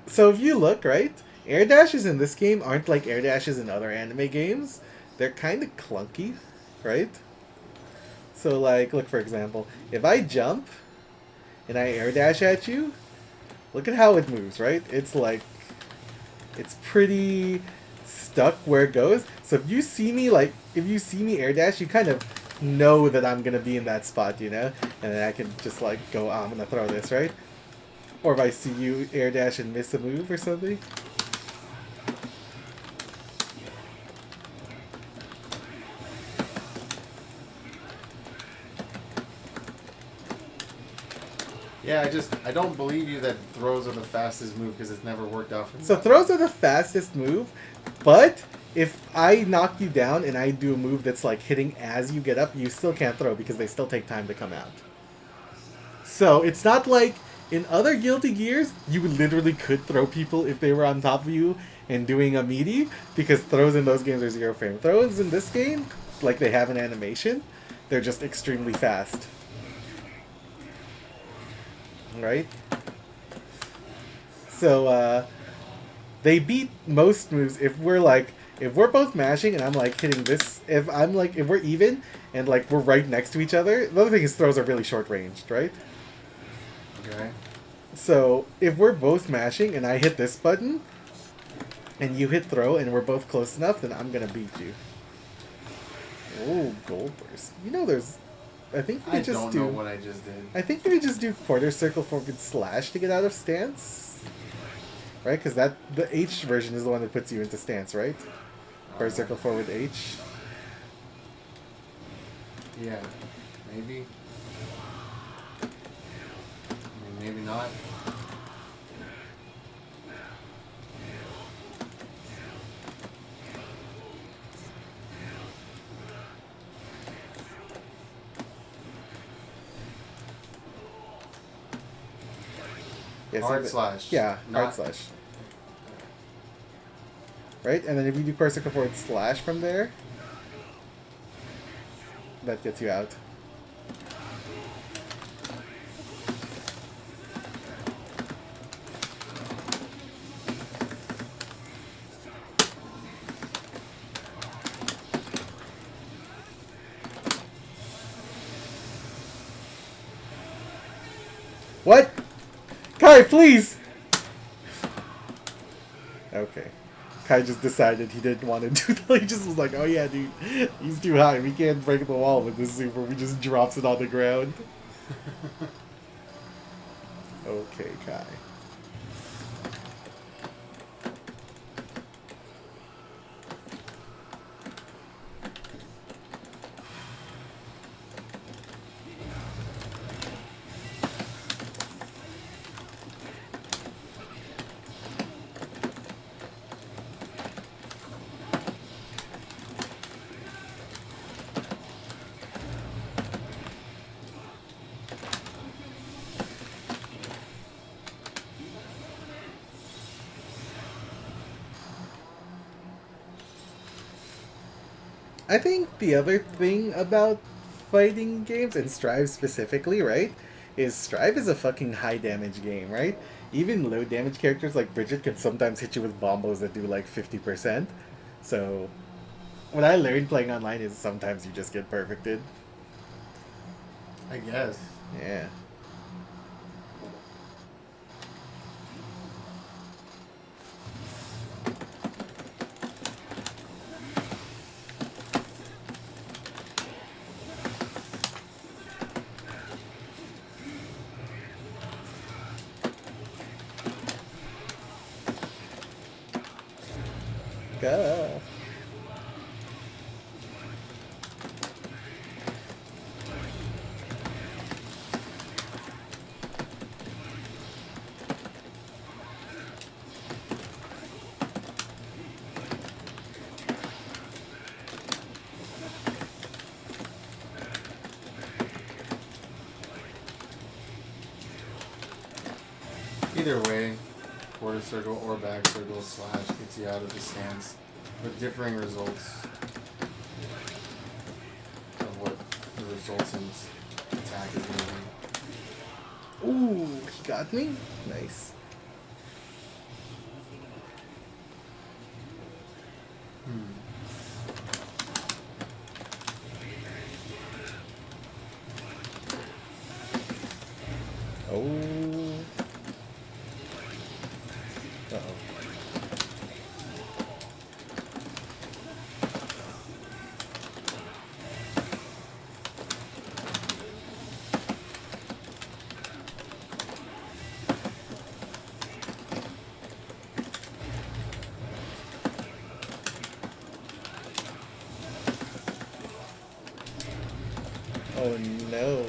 So if you look right, air dashes in this game aren't like air dashes in other anime games. They're kind of clunky, right? So like, look for example, if I jump and I air dash at you, look at how it moves, right? It's like, it's pretty stuck where it goes. So if you see me air dash, you kind of know that I'm gonna be in that spot, you know? And then I can just like go, oh, I'm gonna throw this, right? Or if I see you air dash and miss a move or something. Yeah, I don't believe you that throws are the fastest move because it's never worked out for me. So throws are the fastest move, but if I knock you down and I do a move that's like hitting as you get up, you still can't throw because they still take time to come out. So it's not like in other Guilty Gears, you literally could throw people if they were on top of you and doing a meaty, because throws in those games are 0 frame. Throws in this game, like they have an animation, they're just extremely fast. Right? So, they beat most moves if we're both mashing and I'm like hitting this, if we're even and like we're right next to each other. The other thing is throws are really short ranged, right? Okay. So if we're both mashing and I hit this button and you hit throw and we're both close enough, then I'm gonna beat you. Oh, gold burst. You know I think you could just don't know what I just did. I think you could just do quarter circle forward slash to get out of stance. Right? Because the H version is the one that puts you into stance, right? Quarter circle forward H. Yeah, maybe. I mean, maybe not. Yeah, Hard slash. Yeah, hard Not. slash. Right? And then if you do Corsica forward slash from there, that gets you out. What? Kai, please! Okay. Kai just decided he didn't want to do that. He just was like, oh yeah, dude, he's too high. We can't break the wall with this super. We just drops it on the ground. Okay, Kai. I think the other thing about fighting games, and Strive specifically, right, is Strive is a fucking high damage game, right? Even low damage characters like Bridget can sometimes hit you with bombos that do like 50%. So, what I learned playing online is sometimes you just get perfected. I guess. Yeah. Go. Either way, quarter circle or back circle slash gets you out of the stance with differing results of what the results in attack is going to be. Ooh, he got me? Nice. Oh. Uh-oh. Oh no.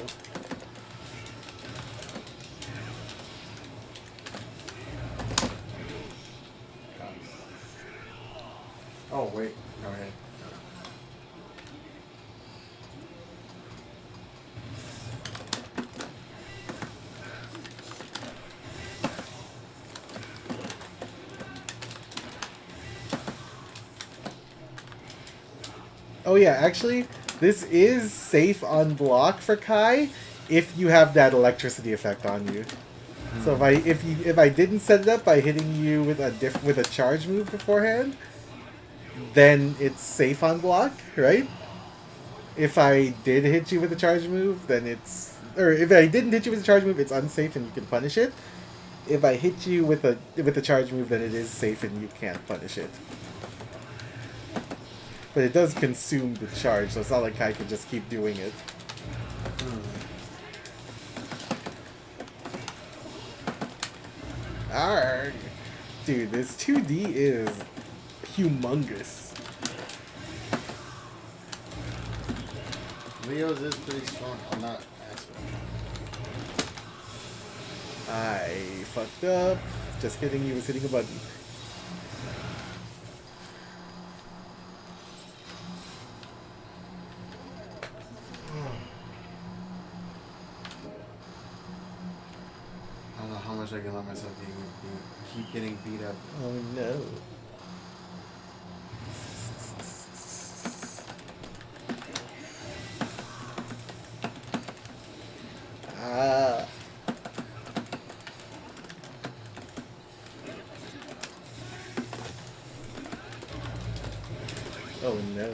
Oh, wait. Go ahead. Oh yeah, actually, this is safe on block for Kai if you have that electricity effect on you. So if I didn't set it up by hitting you with a charge move beforehand, then it's safe on block, right? If I did hit you with a charge move, then if I didn't hit you with a charge move, it's unsafe and you can punish it. If I hit you with a charge move, then it is safe and you can't punish it. But it does consume the charge, so it's not like I can just keep doing it. Arrgh. Dude, this 2D is humongous. Leo's is pretty strong. I'm not asking. I fucked up. Just kidding, he was hitting a button. I don't know how much I can let myself keep getting beat up. Oh no. Ah. Oh no.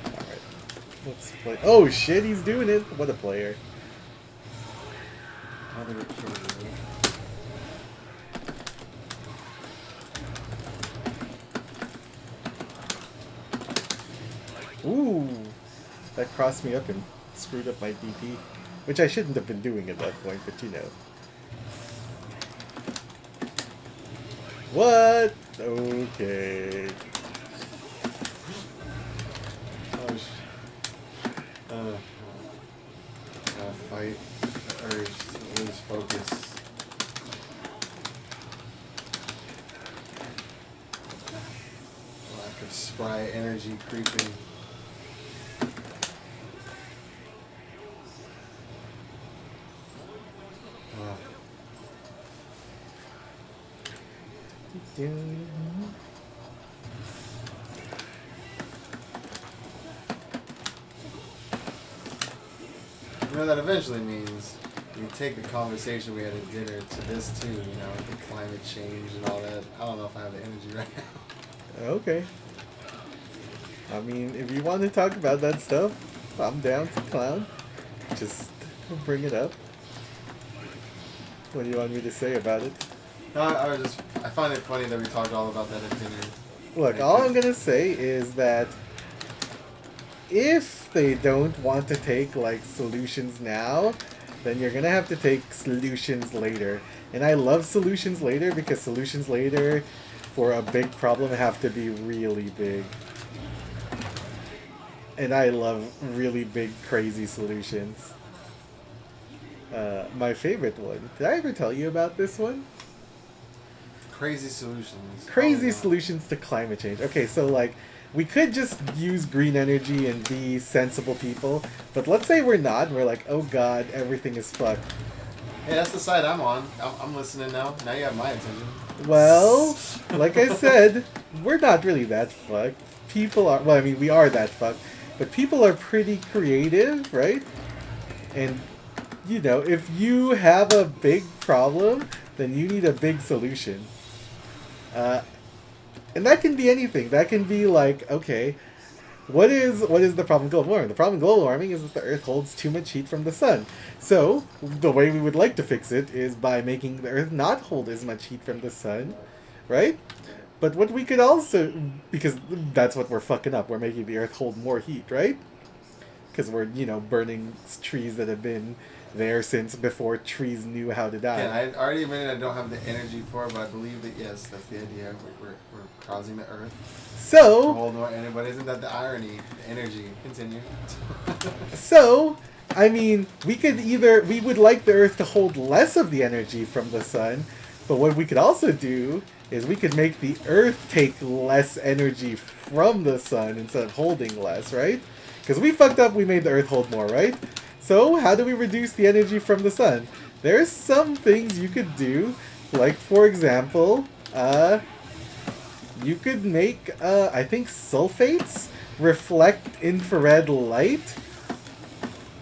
Alright. Let's play. Oh shit, he's doing it. What a player. How did it kill you? Ooh, that crossed me up and screwed up my DP, which I shouldn't have been doing at that point, but you know. What? Okay. Oh, fight the urge to lose focus. Lack of spry energy creeping. You know, that eventually means you take the conversation we had at dinner to this too, you know, the climate change and all that. I don't know if I have the energy right now. Okay. I mean, if you want to talk about that stuff, I'm down to clown. Just bring it up. What do you want me to say about it? No, I find it funny that we talked all about that at dinner. Look, all I'm gonna say is that if they don't want to take, like, solutions now, then you're gonna have to take solutions later. And I love solutions later because solutions later for a big problem have to be really big. And I love really big, crazy solutions. My favorite one. Did I ever tell you about this one? Crazy solutions. Crazy solutions to climate change. Okay, so, like, we could just use green energy and be sensible people, but let's say we're not, and we're like, oh god, everything is fucked. Hey, that's the side I'm on. I'm listening now. Now you have my attention. Well, like I said, we're not really that fucked. People are, well, I mean, we are that fucked, but people are pretty creative, right? And, you know, if you have a big problem, then you need a big solution. And that can be anything. That can be like, okay, what is the problem of global warming? The problem of global warming is that the Earth holds too much heat from the sun. So, the way we would like to fix it is by making the Earth not hold as much heat from the sun, right? But what we could also, because that's what we're fucking up, we're making the Earth hold more heat, right? Because we're, you know, burning trees that have been there since before trees knew how to die. Yeah, I already admitted I don't have the energy for it, but I believe that, yes, that's the idea. We're causing the Earth So, to hold more energy. But isn't that the irony? The energy. Continue. So, I mean, we would like the Earth to hold less of the energy from the sun, but what we could also do is we could make the Earth take less energy from the sun instead of holding less, right? Because we fucked up, we made the Earth hold more, right? So, how do we reduce the energy from the sun? There's some things you could do, like, for example, you could make, I think, sulfates reflect infrared light.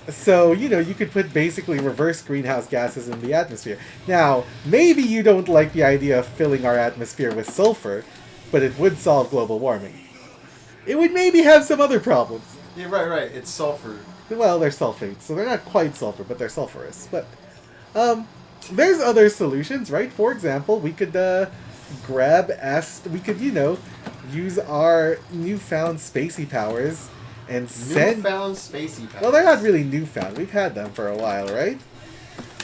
So, you know, you could put basically reverse greenhouse gases in the atmosphere. Now, maybe you don't like the idea of filling our atmosphere with sulfur, but it would solve global warming. It would maybe have some other problems. Yeah, right. It's sulfur. Well, they're sulfates, so they're not quite sulfur, but they're sulfurous. But, there's other solutions, right? For example, we could, we could, you know, use our newfound spacey powers and send... Newfound spacey powers. Well, they're not really newfound. We've had them for a while, right?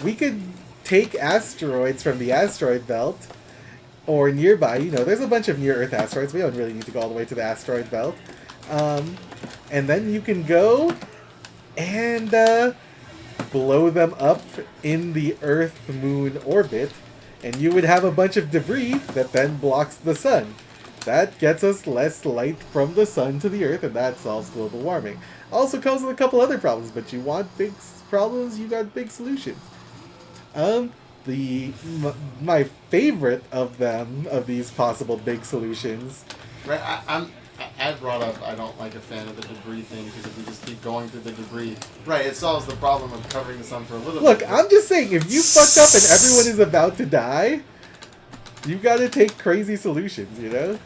We could take asteroids from the asteroid belt or nearby. You know, there's a bunch of near-Earth asteroids. We don't really need to go all the way to the asteroid belt. And then you can go and blow them up in the Earth-Moon orbit, and you would have a bunch of debris that then blocks the sun. That gets us less light from the sun to the Earth, and that solves global warming. Also comes with a couple other problems, but you want big problems, you got big solutions. My favorite of them, of these possible big solutions... Right, I brought up I don't like a fan of the debris thing, because if we just keep going through the debris... Right, it solves the problem of covering the sun for a little bit. Look, I'm just saying, if you fucked up and everyone is about to die, you gotta take crazy solutions, you know?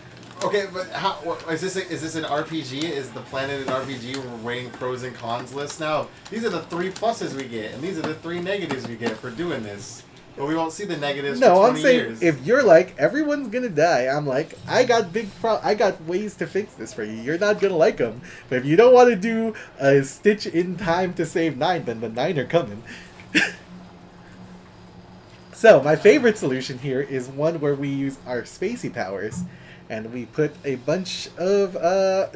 Okay, but how is this an RPG? Is the planet an RPG? We're weighing pros and cons list now. These are the 3 pluses we get, and these are the 3 negatives we get for doing this. But we won't see the negatives. No, for 20 I'm saying years. if you're like everyone's gonna die, I'm like I got ways to fix this for you. You're not gonna like them, but if you don't want to do a Stitch in time to save 9, then the 9 are coming. So my favorite solution here is one where we use our spacey powers. And we put a bunch of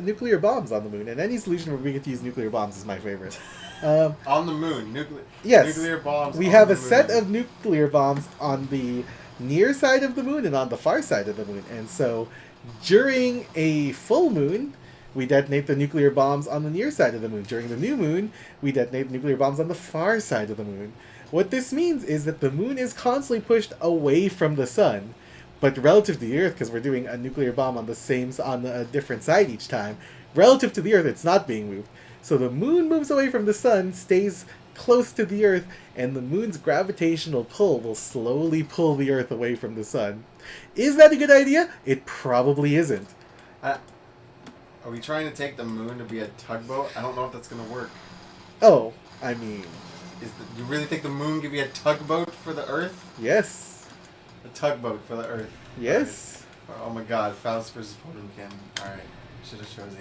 nuclear bombs on the moon. And any solution where we get to use nuclear bombs is my favorite. On the moon, yes, nuclear bombs. We have a set of nuclear bombs on the near side of the moon and on the far side of the moon. And so during a full moon, we detonate the nuclear bombs on the near side of the moon. During the new moon, we detonate nuclear bombs on the far side of the moon. What this means is that the moon is constantly pushed away from the sun. But relative to the Earth, because we're doing a nuclear bomb on a different side each time, relative to the Earth, it's not being moved. So the moon moves away from the sun, stays close to the Earth, and the moon's gravitational pull will slowly pull the Earth away from the sun. Is that a good idea? It probably isn't. Are we trying to take the moon to be a tugboat? I don't know if that's going to work. Oh, I mean... Do you really think the moon could be a tugboat for the Earth? Yes. A tugboat for the Earth. Yes. Right. Oh my god, Faust versus Potemkin. Alright, should have chose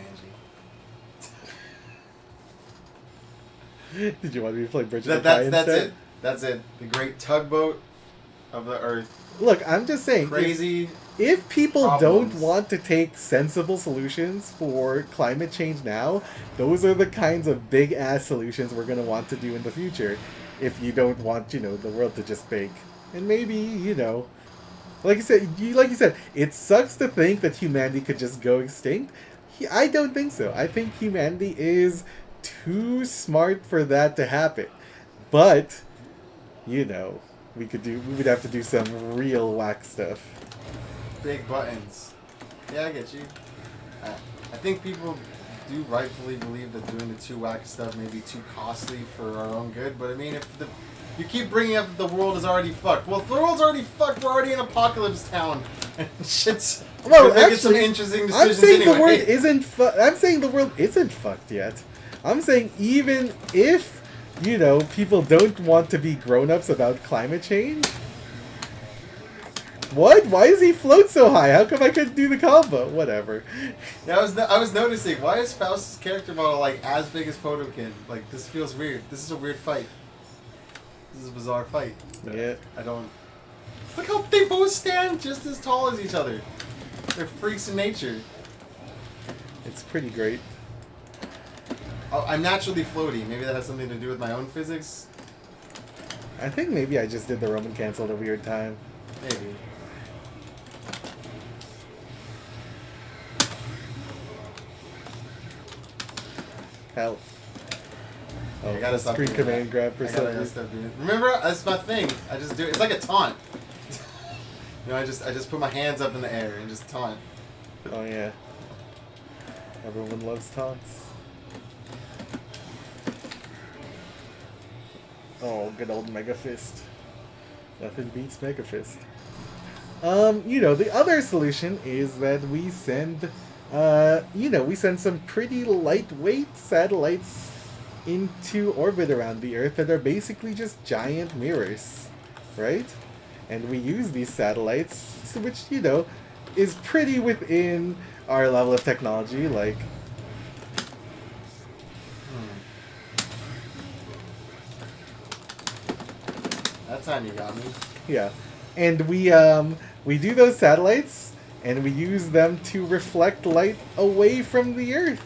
Angie. Did you want me to play BrickedBoyZ instead? That's it. That's it. The great tugboat of the Earth. Look, I'm just saying. Crazy. If people problems. don't want to take sensible solutions for climate change now, those are the kinds of big-ass solutions we're going to want to do in the future. If you don't want, the world to just bake. And maybe, like you said, it sucks to think that humanity could just go extinct. I don't think so. I think humanity is too smart for that to happen. But, we would have to do some real whack stuff. Big buttons. Yeah, I get you. I think people do rightfully believe that doing the too whack stuff may be too costly for our own good, but I mean, you keep bringing up the world is already fucked. Well, if the world's already fucked, we're already in apocalypse town. And shit's... Well, making some interesting decisions I'm saying anyway. the world isn't I'm saying the world isn't fucked yet. I'm saying even if, people don't want to be grown-ups about climate change... What? Why does he float so high? How come I couldn't do the combo? Whatever. Yeah, I was noticing, why is Faust's character model, as big as Potemkin? This feels weird. This is a weird fight. This is a bizarre fight. Yeah. I don't... Look how they both stand just as tall as each other. They're freaks in nature. It's pretty great. Oh, I'm naturally floaty. Maybe that has something to do with my own physics? I think maybe I just did the Roman cancel at a weird time. Maybe. Hell. Oh, I gotta stop screen doing command that. grab for I gotta stop doing it. Remember, that's my thing. I just do it. It's like a taunt. I just put my hands up in the air and just taunt. Oh yeah. Everyone loves taunts. Oh, good old Mega Fist. Nothing beats Mega Fist. The other solution is that we send, we send some pretty lightweight satellites into orbit around the Earth that are basically just giant mirrors, right? And we use these satellites, which, is pretty within our level of technology, like. That time you got me. Yeah, and we do those satellites, and we use them to reflect light away from the Earth.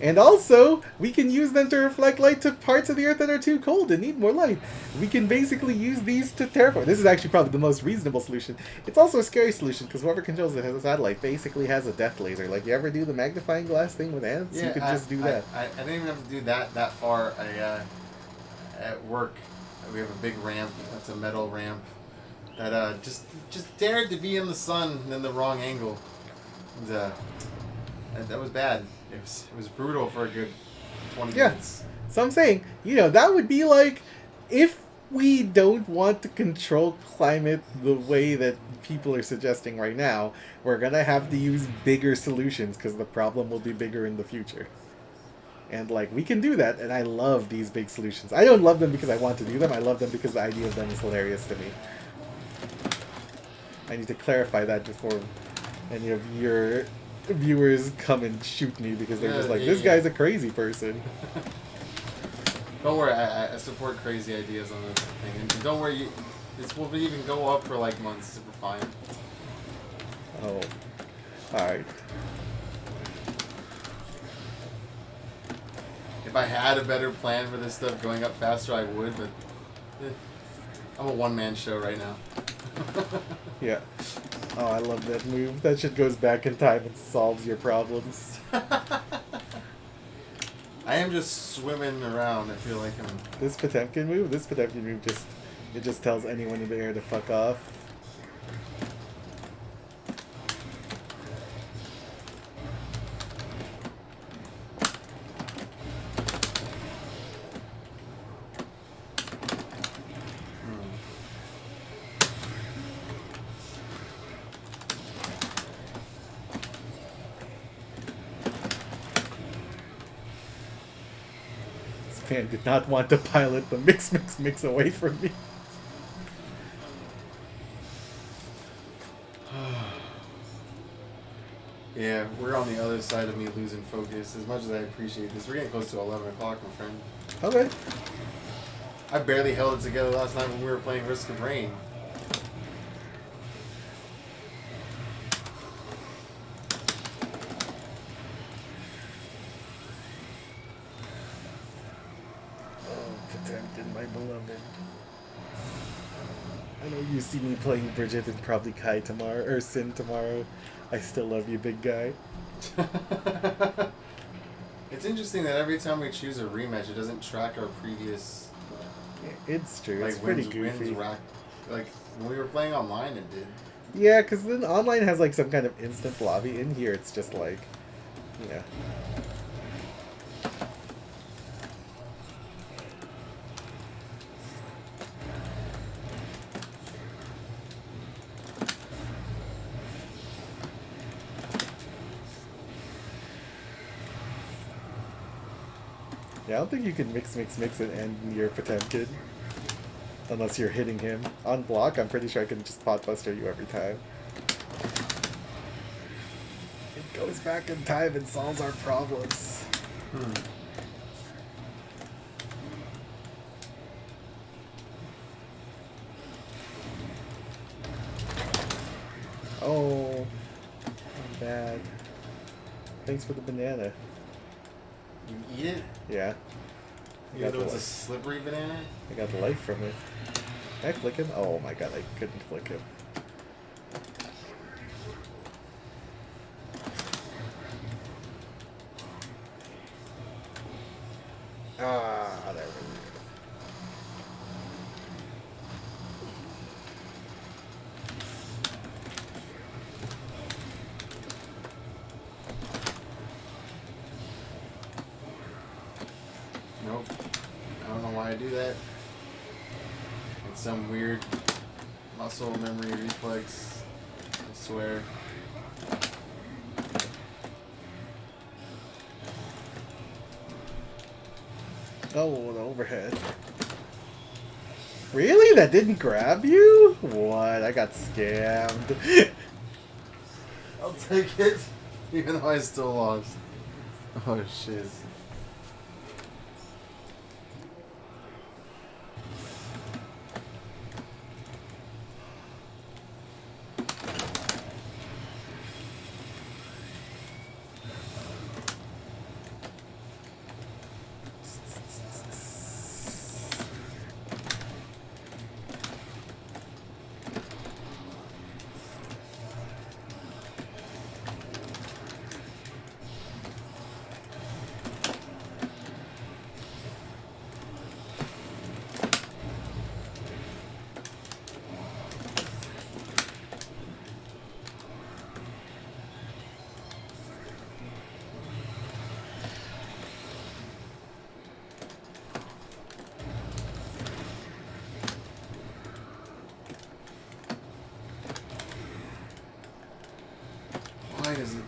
And also, we can use them to reflect light to parts of the Earth that are too cold and need more light. We can basically use these to terraform. This is actually probably the most reasonable solution. It's also a scary solution, because whoever controls it has a satellite basically has a death laser. Like, you ever do the magnifying glass thing with ants? Yeah, You could just do that. I didn't even have to do that far. At work, we have a big ramp. It's a metal ramp that just dared to be in the sun in the wrong angle. And, that was bad. It was brutal for a good 20 minutes. So I'm saying, that would be like, if we don't want to control climate the way that people are suggesting right now, we're going to have to use bigger solutions, because the problem will be bigger in the future. And, like, we can do that, and I love these big solutions. I don't love them because I want to do them, I love them because the idea of them is hilarious to me. I need to clarify that before any of your viewers come and shoot me, because they're just like, this guy's a crazy person. Don't worry, I support crazy ideas on this thing. And don't worry, this will even go up for like months if we're fine. Oh. Alright. If I had a better plan for this stuff going up faster, I would, but I'm a one-man show right now. Yeah. Oh, I love that move. That shit goes back in time and solves your problems. I am just swimming around. I feel like I'm... This Potemkin move just tells anyone in the air to fuck off. Man did not want to pilot the mix away from me. Yeah, we're on the other side of me losing focus. As much as I appreciate this, we're getting close to 11 o'clock, my friend. Okay. I barely held it together last night when we were playing Risk of Rain. My beloved. I know you see me playing Bridget and probably Kai tomorrow, or Sin tomorrow. I still love you, big guy. It's interesting that every time we choose a rematch, it doesn't track our previous... It's true, like, it's pretty goofy. Like, when we were playing online, it did. Yeah, because then online has like some kind of instant lobby. In here, it's just like, yeah. Yeah, I don't think you can mix and end your Potemkin. Unless you're hitting him. On block, I'm pretty sure I can just potbuster you every time. It goes back in time and solves our problems. Oh, I'm bad. Thanks for the banana. You eat it? Yeah. Even though it's a slippery banana? I got life from it. Can I flick him? Oh my god, I couldn't flick him. Ah, there we go. Nope. I don't know why I do that. It's some weird muscle memory reflex. I swear. Oh, the overhead. Really? That didn't grab you? What? I got scammed. I'll take it. Even though I still lost. Oh, shiz. Why does it...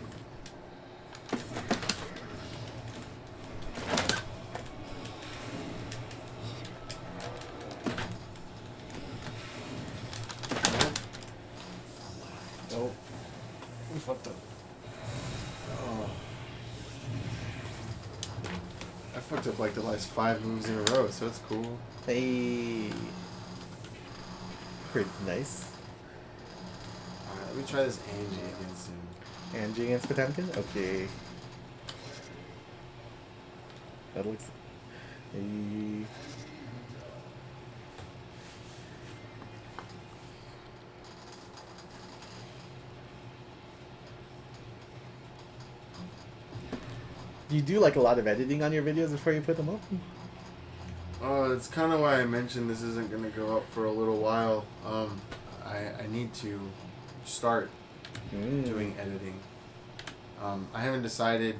Oh. We fucked up. Oh. I fucked up like the last 5 moves in a row, so it's cool. Hey. Pretty nice. Alright, let me try this Angie again soon. Angie against Potemkin? Okay. That looks... Hey. Do you do like a lot of editing on your videos before you put them up? It's kind of why I mentioned this isn't going to go up for a little while. I need to start doing editing. I haven't decided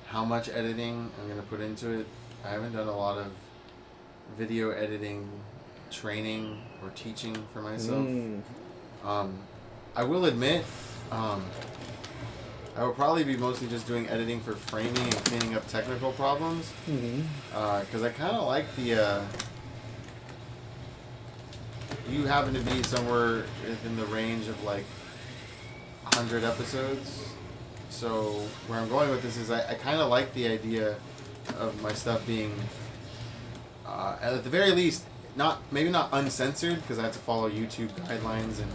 how much editing I'm going to put into it. I haven't done a lot of video editing training or teaching for myself. I will admit, I will probably be mostly just doing editing for framing and cleaning up technical problems. Because I kind of like the... you happen to be somewhere within the range of like 100 episodes. So where I'm going with this is I kind of like the idea of my stuff being, at the very least, maybe not uncensored, because I have to follow YouTube guidelines and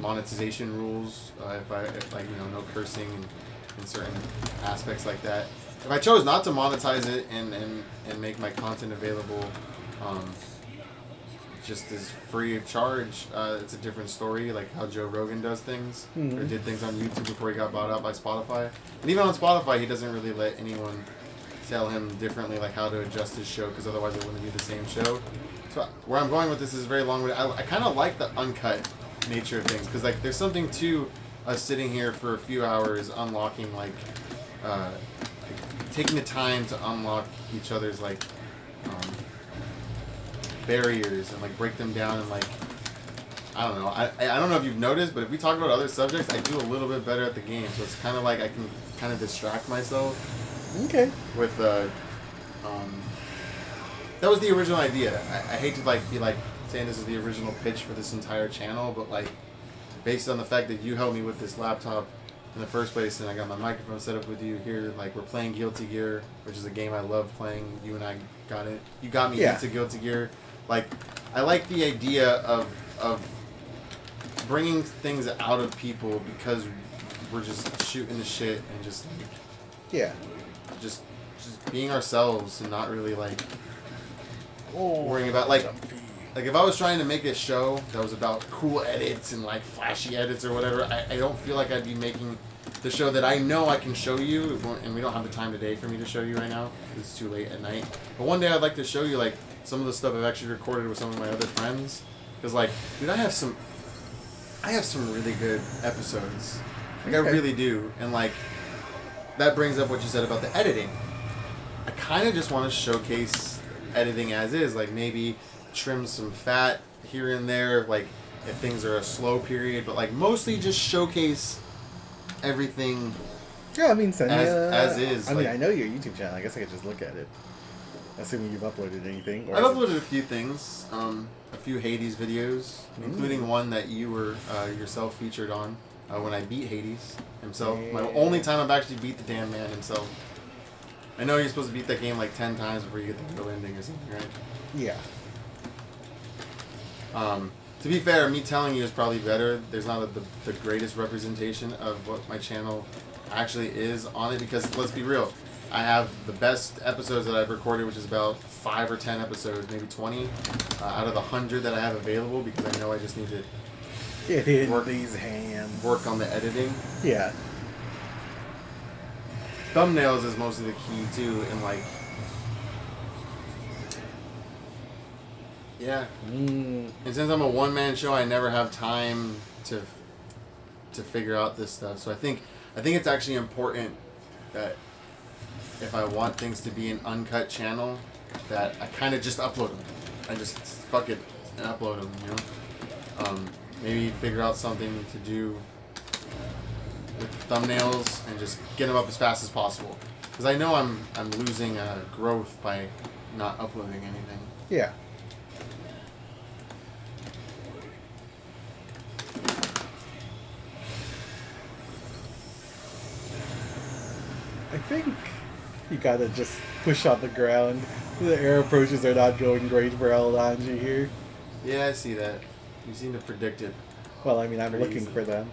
monetization rules. If like no cursing and certain aspects like that. If I chose not to monetize it and make my content available, just as free of charge, it's a different story, like how Joe Rogan does things, or did things on YouTube before he got bought out by Spotify. And even on Spotify, he doesn't really let anyone tell him differently, like how to adjust his show, because otherwise it wouldn't be the same show. So where I'm going with this is very long-winded. I kind of like the uncut nature of things, because like there's something to us sitting here for a few hours unlocking, like taking the time to unlock each other's like barriers and like break them down, and like I don't know. I don't know if you've noticed, but if we talk about other subjects, I do a little bit better at the game. So it's kind of like I can kind of distract myself. Okay. With that was the original idea. I hate to like be like saying this is the original pitch for this entire channel, but like based on the fact that you helped me with this laptop in the first place, and I got my microphone set up with you here, like we're playing Guilty Gear, which is a game I love playing. You and I got it. You got me into Guilty Gear. Like, I like the idea of bringing things out of people because we're just shooting the shit and just just being ourselves and not really like worrying about like if I was trying to make a show that was about cool edits and like flashy edits or whatever, I don't feel like I'd be making the show that I know I can show you, and we don't have the time today for me to show you right now because it's too late at night. But one day I'd like to show you like some of the stuff I've actually recorded with some of my other friends, because like, dude, I have some really good episodes. Like I really do, and like that brings up what you said about the editing. I kind of just want to showcase editing as is, like maybe trim some fat here and there, like if things are a slow period, but like mostly just showcase everything. Yeah, I mean, as is. I mean, I know your YouTube channel. I guess I could just look at it. Assuming you've uploaded anything. I've uploaded a few things, a few Hades videos, including one that you were yourself featured on. when I beat Hades himself. My only time I've actually beat the damn man himself. I know you're supposed to beat that game like 10 times before you get the real ending or something, right? Yeah. To be fair, me telling you is probably better. There's not the greatest representation of what my channel actually is on it, because let's be real, I have the best episodes that I've recorded, which is about 5 or 10 episodes, maybe 20 out of the 100 that I have available, because I know I just need to get in these hands, work on the editing. Yeah. Thumbnails is mostly the key too, and like, yeah. And since I'm a one-man show, I never have time to figure out this stuff. So I think it's actually important that if I want things to be an uncut channel, that I kind of just upload them. I just fuck it and upload them, you know? Maybe figure out something to do with the thumbnails and just get them up as fast as possible. Because I know I'm losing growth by not uploading anything. Yeah. I think you gotta just push on the ground. The air approaches are not going great for Alonji here. Yeah, I see that. You seem to predict it. Well, I mean, I'm Pretty looking easy. for them.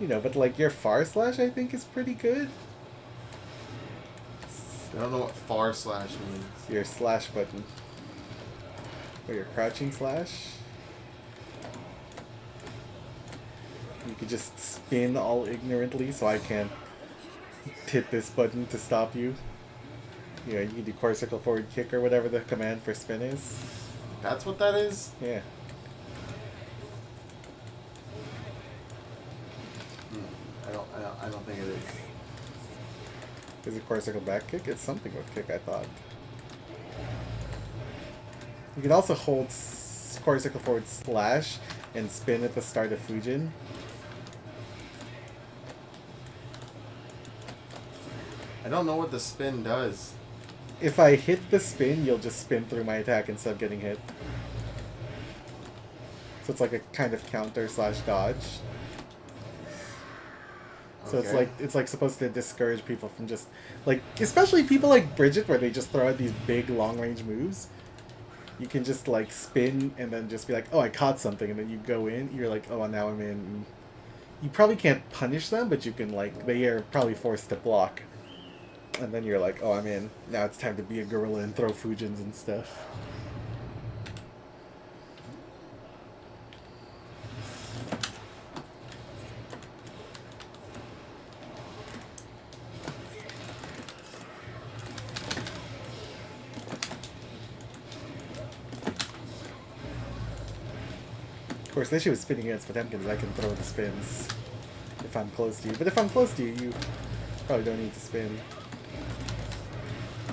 You know, but like your far slash, I think, is pretty good. I don't know what far slash means. Your slash button. Or your crouching slash. You could just spin all ignorantly so I can't hit this button to stop you. You know, you can do core circle forward kick or whatever the command for spin is. That's what that is? Yeah. I don't think it is. Is it core circle back kick? It's something with kick, I thought. You can also hold core circle forward slash and spin at the start of Fujin. I don't know what the spin does. If I hit the spin, you'll just spin through my attack instead of getting hit. So it's like a kind of counter slash dodge. So Okay. it's like supposed to discourage people from just like, especially people like Bridget, where they just throw out these big long range moves. You can just like spin and then just be like, oh, I caught something, and then you go in. You're like, oh, now I'm in. You probably can't punish them, but you can like, they are probably forced to block. And then you're like, oh, I'm in. Now it's time to be a gorilla and throw Fujins and stuff. Of course, the issue with spinning against Potemkin is I can throw the spins if I'm close to you. But if I'm close to you, you probably don't need to spin.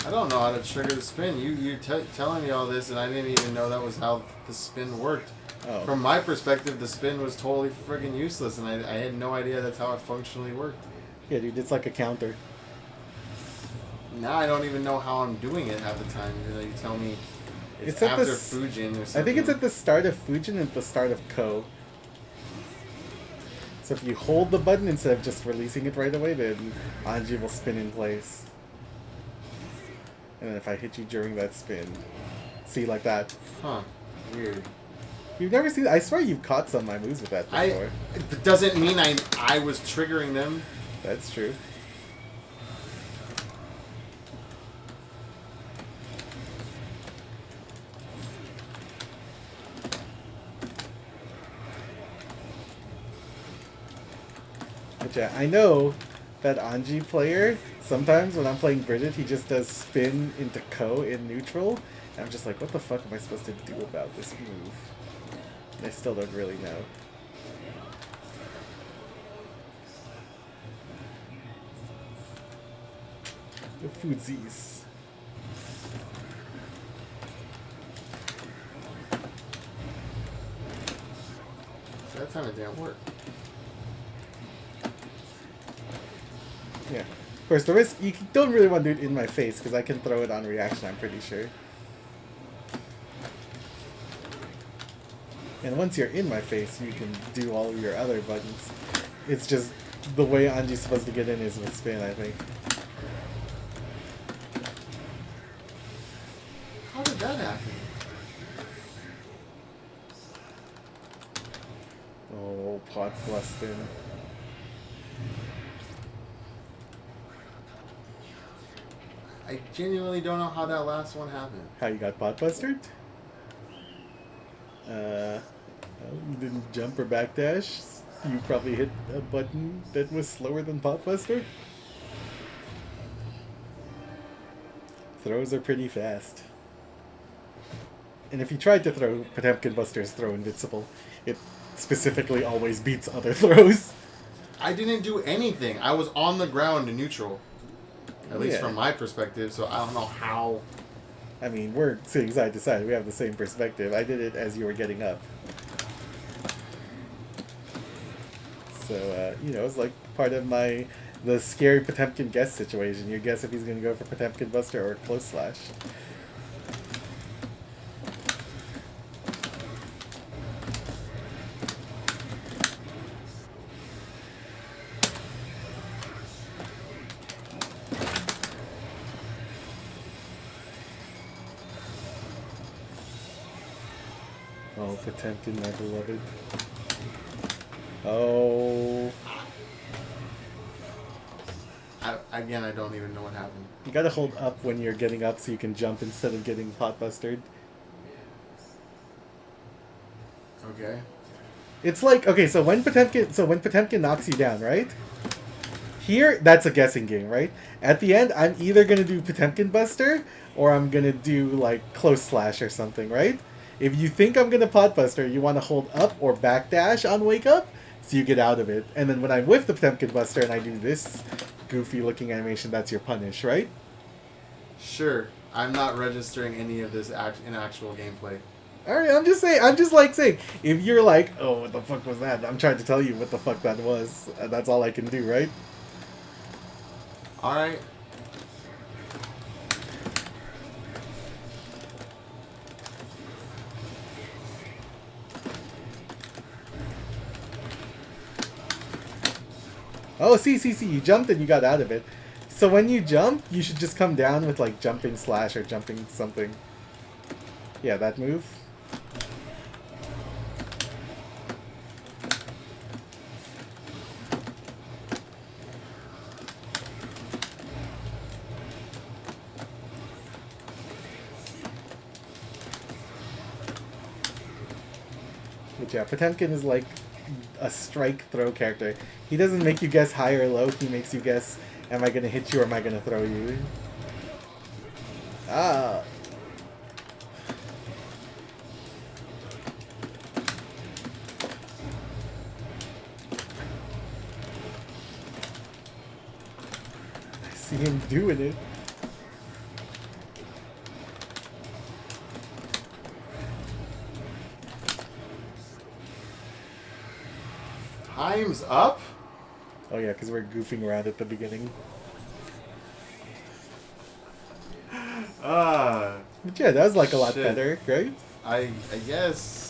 I don't know how to trigger the spin. You telling me all this, and I didn't even know that was how the spin worked. Oh. From my perspective, the spin was totally friggin' useless, and I had no idea that's how it functionally worked. Yeah, dude, it's like a counter. Now I don't even know how I'm doing it half the time. You tell me it's at after the Fujin or something. I think it's at the start of Fujin and at the start of Ko. So if you hold the button instead of just releasing it right away, then Anji will spin in place. And then if I hit you during that spin, see, like that. Huh. Weird. You've never seen... I swear you've caught some of my moves with that before. It doesn't mean I was triggering them. That's true. But yeah, I know that Anji player, sometimes when I'm playing Bridget, he just does spin into Ko in neutral. And I'm just like, what the fuck am I supposed to do about this move? And I still don't really know. The Fuzis. So that time it didn't work. Yeah. Of course, the risk, you don't really want to do it in my face, because I can throw it on reaction, I'm pretty sure. And once you're in my face, you can do all of your other buttons. It's just the way Anji's supposed to get in is with spin, I think. How did that happen? Oh, pot busting. I genuinely don't know how that last one happened. How you got pot bustered? Oh, you didn't jump or backdash. You probably hit a button that was slower than pot buster. Throws are pretty fast. And if you tried to throw Potemkin Buster's throw invincible, it specifically always beats other throws. I didn't do anything. I was on the ground in neutral. At least from my perspective, so I don't know how. I mean, we're sitting side to side. We have the same perspective. I did it as you were getting up. So, you know, it's like part of the scary Potemkin guess situation. You guess if he's going to go for Potemkin Buster or Close Slash. Oh, Potemkin, my beloved. Oh. Again, I don't even know what happened. You gotta hold up when you're getting up so you can jump instead of getting pot bustered. Okay. It's like, okay, so when Potemkin knocks you down, right? Here, that's a guessing game, right? At the end, I'm either gonna do Potemkin Buster or I'm gonna do like Close Slash or something, right? If you think I'm gonna pot buster, you want to hold up or backdash on wake up so you get out of it. And then when I whiff the Potemkin Buster and I do this goofy looking animation, that's your punish, right? Sure. I'm not registering any of this in actual gameplay. Alright, I'm just saying, if you're like, oh, what the fuck was that? I'm trying to tell you what the fuck that was. That's all I can do, right? Alright. Oh, see, you jumped and you got out of it. So when you jump, you should just come down with like jumping slash or jumping something. Yeah, that move. But yeah, Potemkin is like a strike throw character. He doesn't make you guess high or low, he makes you guess, am I gonna hit you or am I gonna throw you? Ah. I see him doing it. Time's up? Oh yeah, because we're goofing around at the beginning. But yeah, that was like a lot better, right? I guess.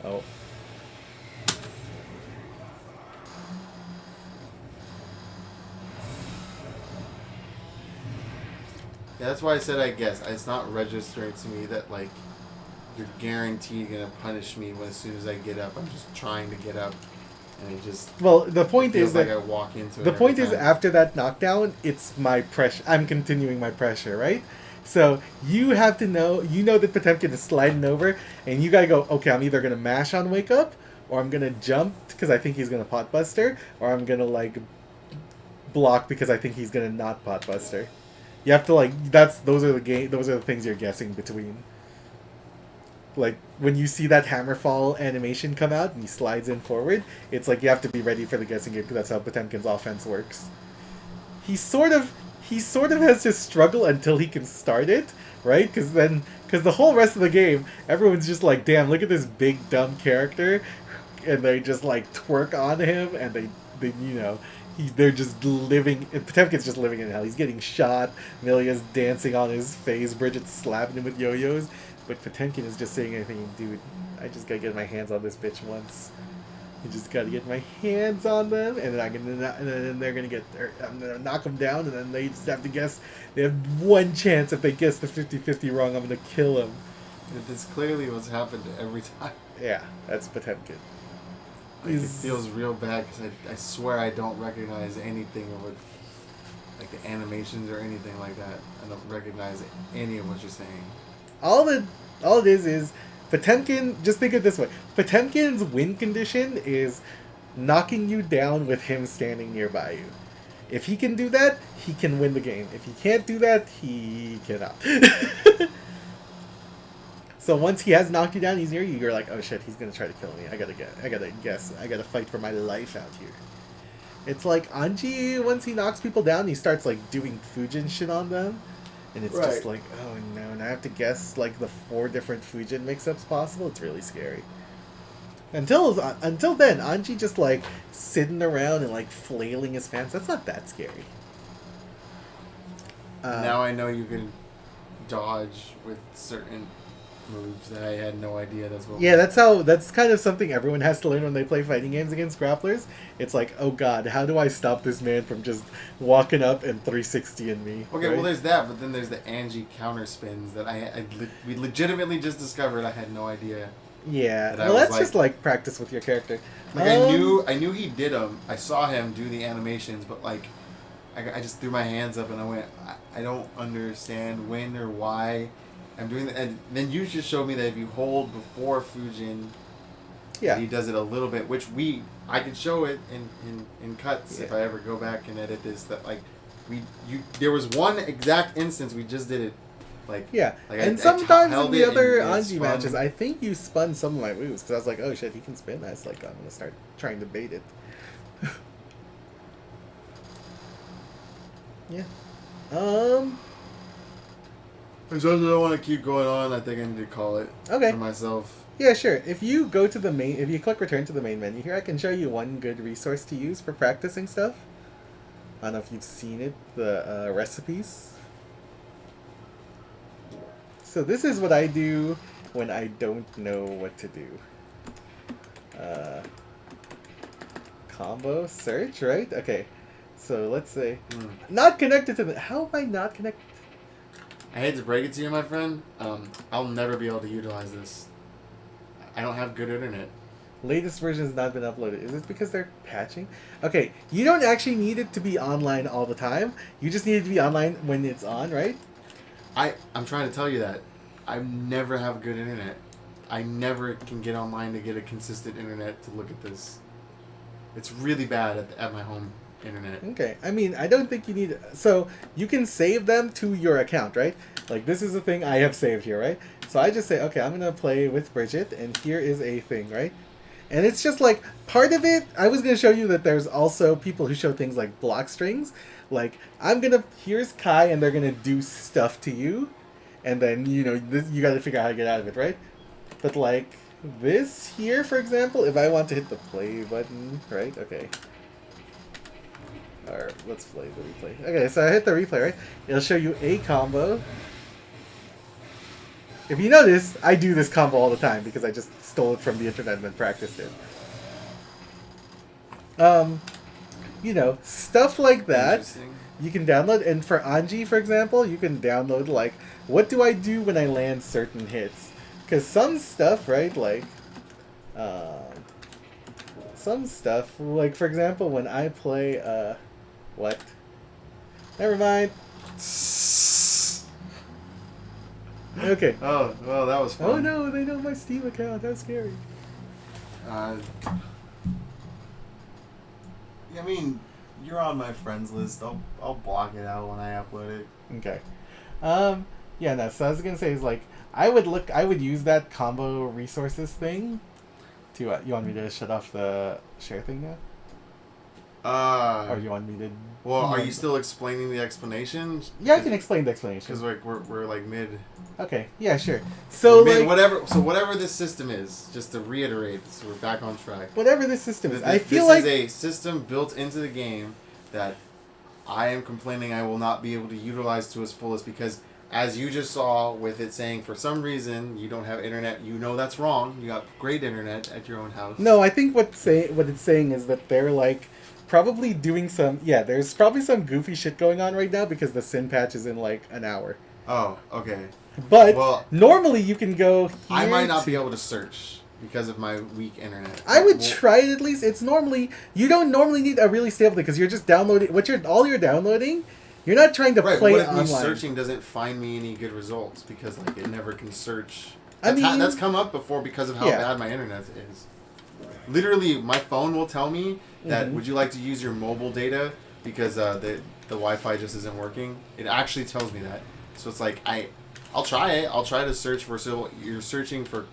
Oh. Yeah, that's why I said I guess. It's not registering to me that, like, you're guaranteed gonna punish me as soon as I get up. I'm just trying to get up. And it just... Well, the point is that... like I walk into it the point is, time. after that knockdown, it's my pressure. I'm continuing my pressure, right? So you have to know... You know that Potemkin is sliding over, and you gotta go, okay, I'm either gonna mash on wake up, or I'm gonna jump because I think he's gonna pot buster, or I'm gonna, like, block because I think he's gonna not pot buster. You have to, like... Those are the things you're guessing between. Like, when you see that Hammerfall animation come out and he slides in forward, it's like you have to be ready for the guessing game because that's how Potemkin's offense works. He sort of has to struggle until he can start it, right? Because the whole rest of the game, everyone's just like, damn, look at this big dumb character, and they just like twerk on him, and they you know, They're just living. Potemkin's just living in hell. He's getting shot. Milia's dancing on his face. Bridget's slapping him with yo-yos. But Potemkin is just saying anything, dude. I just gotta get my hands on this bitch once. I just gotta get my hands on them, and then they're gonna get. I'm gonna knock them down, and then they just have to guess. They have one chance. If they guess the 50-50 wrong, I'm gonna kill them. This clearly what's happened every time. Yeah, that's Potemkin. Like, it feels real bad because I swear I don't recognize anything of what, like the animations or anything like that. I don't recognize any of what you're saying. All it is Potemkin. Just think of it this way: Potemkin's win condition is knocking you down with him standing nearby you. If he can do that, he can win the game. If he can't do that, he cannot. So once he has knocked you down, he's near you. You're like, oh shit, he's gonna try to kill me. I gotta guess. I gotta fight for my life out here. It's like Anji. Once he knocks people down, he starts like doing Fujin shit on them, and it's just like, oh no, and I have to guess like the 4 different Fujin mix-ups possible. It's really scary. Until then, Anji just like sitting around and like flailing his fans. That's not that scary. Now I know you can dodge with certain moves that I had no idea that's what. Yeah, that's kind of something everyone has to learn when they play fighting games against grapplers. It's like, oh god, how do I stop this man from just walking up and 360ing me? Okay, right? well there's that, but then there's the Angie counter spins that we legitimately just discovered. I had no idea. Yeah, well that's like, just like practice with your character. Like I knew he did them. I saw him do the animations, but like I just threw my hands up and I went, I don't understand when or why I'm doing that. And then you just showed me that if you hold before Fujin, yeah, he does it a little bit, which I could show it in cuts if I ever go back and edit this. That like there was one exact instance we just did it. Like, yeah, like and sometimes in the other Anji matches, I think you spun some of my moves because I was like, oh shit, he can spin. I was like, I'm gonna start trying to bait it. Yeah. I don't want to keep going on. I think I need to call it for myself. Yeah, sure. If you go to the main, if you click return to the main menu here, I can show you one good resource to use for practicing stuff. I don't know if you've seen it, the recipes. So this is what I do when I don't know what to do. Combo search, right? Okay. So let's say not connected to the. How am I not connected? I hate to break it to you, my friend. I'll never be able to utilize this. I don't have good internet. Latest version has not been uploaded. Is it because they're patching? Okay, you don't actually need it to be online all the time. You just need it to be online when it's on, right? I'm trying to tell you that. I never have good internet. I never can get online to get a consistent internet to look at this. It's really bad at my home internet. Okay, I mean, I don't think you need... So, you can save them to your account, right? Like, this is a thing I have saved here, right? So I just say, okay, I'm going to play with Bridget, and here is a thing, right? And it's just like, part of it, I was going to show you that there's also people who show things like block strings. Like, here's Kai, and they're going to do stuff to you. And then, you got to figure out how to get out of it, right? But like, this here, for example, if I want to hit the play button, right? Okay. Alright, let's play the replay. Okay, so I hit the replay, right? It'll show you a combo. If you notice, I do this combo all the time because I just stole it from the internet and then practiced it. Stuff like that you can download. And for Anji, for example, you can download, like, what do I do when I land certain hits? Because some stuff, right, like, some stuff, like, for example, when I play, what? Never mind. Okay. Oh, well, that was fun. Oh no, they know my Steam account. How scary. I mean, you're on my friends list. I'll block it out when I upload it. Okay. Yeah, no, so I was gonna say is like I would use that combo resources thing to you want me to shut off the share thing now? Or you want me to? Well, are you still explaining the explanation? Yeah, I can explain the explanation. Because like we're like mid. Okay. Yeah. Sure. So like whatever this system is, just to reiterate, so we're back on track. Whatever this system is, I feel this like is a system built into the game that I am complaining I will not be able to utilize to its fullest because, as you just saw with it saying for some reason you don't have internet, you know that's wrong. You got great internet at your own house. No, I think what it's saying is that they're like probably doing some. Yeah, there's probably some goofy shit going on right now because the SIN patch is in like an hour. Oh, okay. But well, normally you can go here I might not be able to search because of my weak internet. I would try it at least. It's normally you don't normally need a really stable thing because you're just downloading all you're downloading. You're not trying to play what it if online. me searching doesn't find me any good results because like it never can search. That's come up before because of how bad my internet is. Literally, my phone will tell me that would you like to use your mobile data because the Wi-Fi just isn't working. It actually tells me that. So it's like I'll try it. I'll try to search for. So you're searching for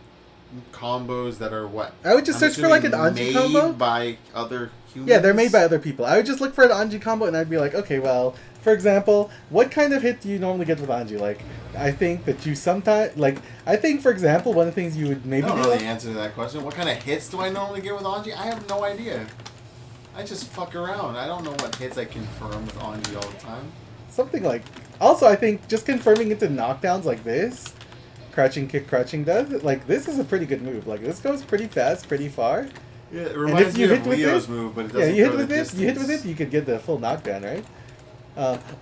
combos that are what? I would just search for like an Anji combo made by other humans. Yeah, they're made by other people. I would just look for an Anji combo and I'd be like, okay, well, for example, what kind of hit do you normally get with Anji? Like, I think that you sometimes I think, for example, one of the things you would maybe I don't know the answer to that question. What kind of hits do I normally get with Anji? I have no idea. I just fuck around. I don't know what hits I confirm with Anji all the time. Something like. Also, I think just confirming into knockdowns like this, crouching kick, crouching does, like, this is a pretty good move. Like, this goes pretty fast, pretty far. Yeah, it reminds me of Leo's move, but it doesn't you go the distance. You hit with it, you could get the full knockdown, right?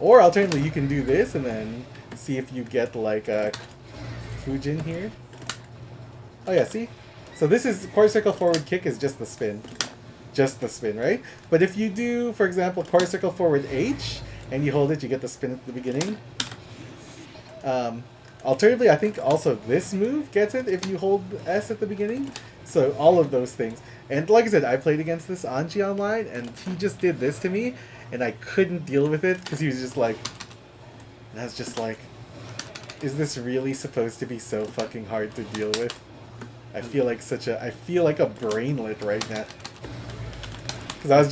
Or alternatively, you can do this and then see if you get, like, a Fujin here. Oh, yeah, see? So this is, quarter circle forward kick is just the spin. Just the spin, right? But if you do, for example, quarter circle forward H, and you hold it, you get the spin at the beginning. Alternatively, I think also this move gets it if you hold S at the beginning. So all of those things. And like I said, I played against this Anji online, and he just did this to me, and I couldn't deal with it because he was just like... And I was just like, is this really supposed to be so fucking hard to deal with? I feel like a brainlet right now. Because I was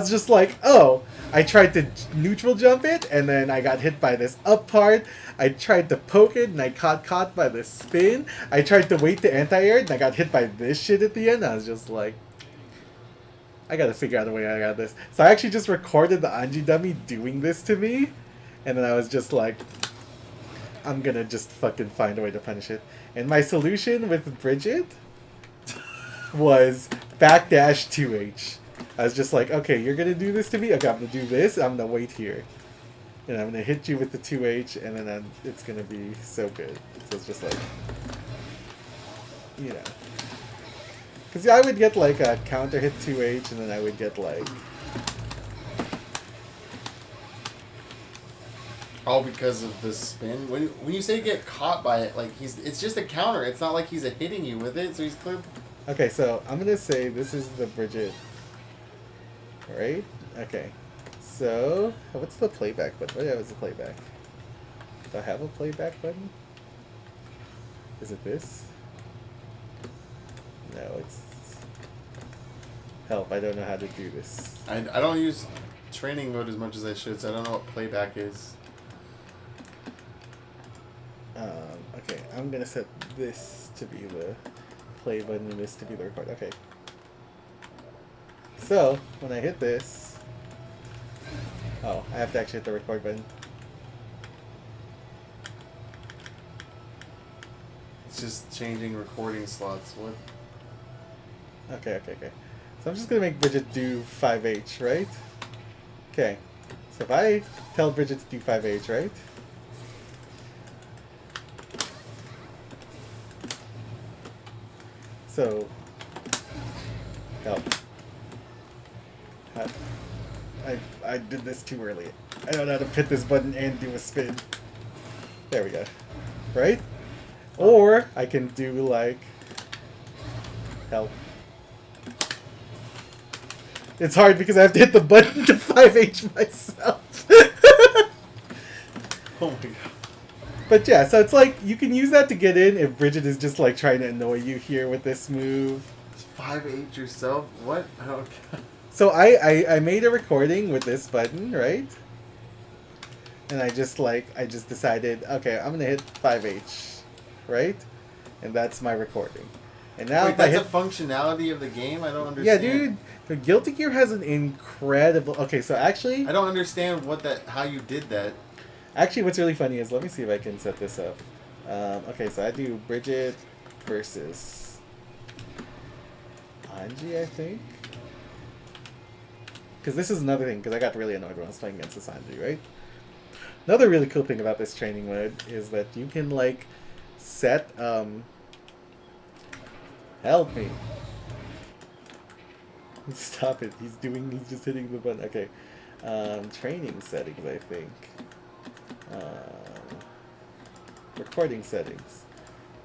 just like, oh, I tried to neutral jump it, and then I got hit by this up part. I tried to poke it, and I got caught by the spin. I tried to wait to anti-air it, and I got hit by this shit at the end. I was just like, I gotta figure out a way I got this. So I actually just recorded the Anji dummy doing this to me, and then I was just like, I'm gonna just fucking find a way to punish it. And my solution with Bridget was backdash 2H. I was just like, okay, you're gonna do this to me? Okay, I'm gonna do this, I'm gonna wait here. And I'm gonna hit you with the 2H, and then it's gonna be so good. So it's just like, you know. Because I would get like a counter hit 2H, and then I would get like... All because of the spin? When you say get caught by it, like it's just a counter. It's not like he's hitting you with it, so he's clear. Okay, so I'm gonna say this is the Bridget. Right? Okay. So, what's the playback button? What is the playback? Do I have a playback button? Is it this? No, it's... Help, I don't know how to do this. I don't use training mode as much as I should, so I don't know what playback is. Okay, I'm gonna set this to be the play button and this to be the record. Okay. So, when I hit this... Oh, I have to actually hit the record button. It's just changing recording slots. What? Okay. So I'm just gonna make Bridget do 5H, right? Okay. So if I tell Bridget to do 5H, right? So... Help. I did this too early. I don't know how to hit this button and do a spin. There we go. Right? Or I can do like... Help. It's hard because I have to hit the button to 5H myself. Oh my god. But yeah, so it's like, you can use that to get in if Bridget is just like trying to annoy you here with this move. 5H yourself? What? Oh god. So I made a recording with this button, right? And I just decided, okay, I'm gonna hit 5H, right? And that's my recording. And now Wait, that's a functionality of the game? I don't understand. Yeah, dude. The Guilty Gear has an incredible... Okay, so actually... I don't understand how you did that. Actually, what's really funny is... Let me see if I can set this up. Okay, so I do Bridget versus Anji, I think. Because this is another thing, because I got really annoyed when I was playing against this Anji, right? Another really cool thing about this training mode is that you can, like, set... Help me. Stop it. He's just hitting the button. Okay. Training settings, I think. Recording settings.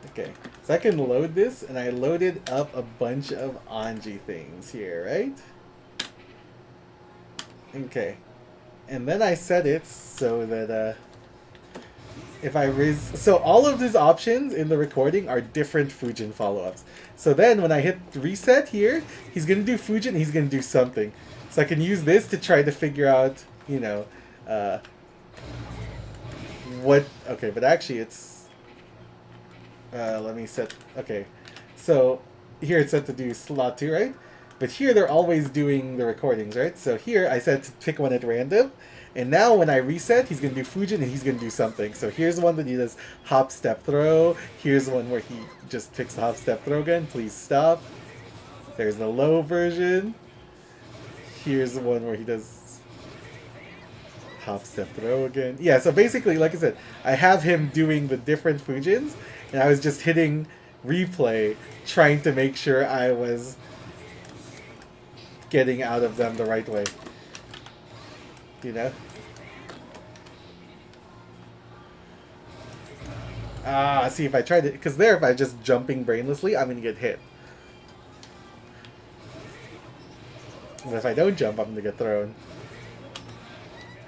Okay. So I can load this, and I loaded up a bunch of Anji things here, right? Okay. And then I set it so that, so all of these options in the recording are different Fujin follow-ups. So then when I hit reset here, he's going to do Fujin and he's going to do something. So I can use this to try to figure out, you know, what... Okay, but actually it's... let me set... Okay, so here it's set to do slot 2, right? But here they're always doing the recordings, right? So here I set to pick one at random. And now when I reset, he's going to do Fujin and he's going to do something. So here's one that he does hop, step, throw. Here's one where he just picks the hop, step, throw again. Please stop. There's the low version. Here's the one where he does hop, step, throw again. Yeah, so basically, like I said, I have him doing the different Fujins. And I was just hitting replay, trying to make sure I was getting out of them the right way. You know? See, if I tried it... Because there, if I'm just jumping brainlessly, I'm going to get hit. But if I don't jump, I'm going to get thrown.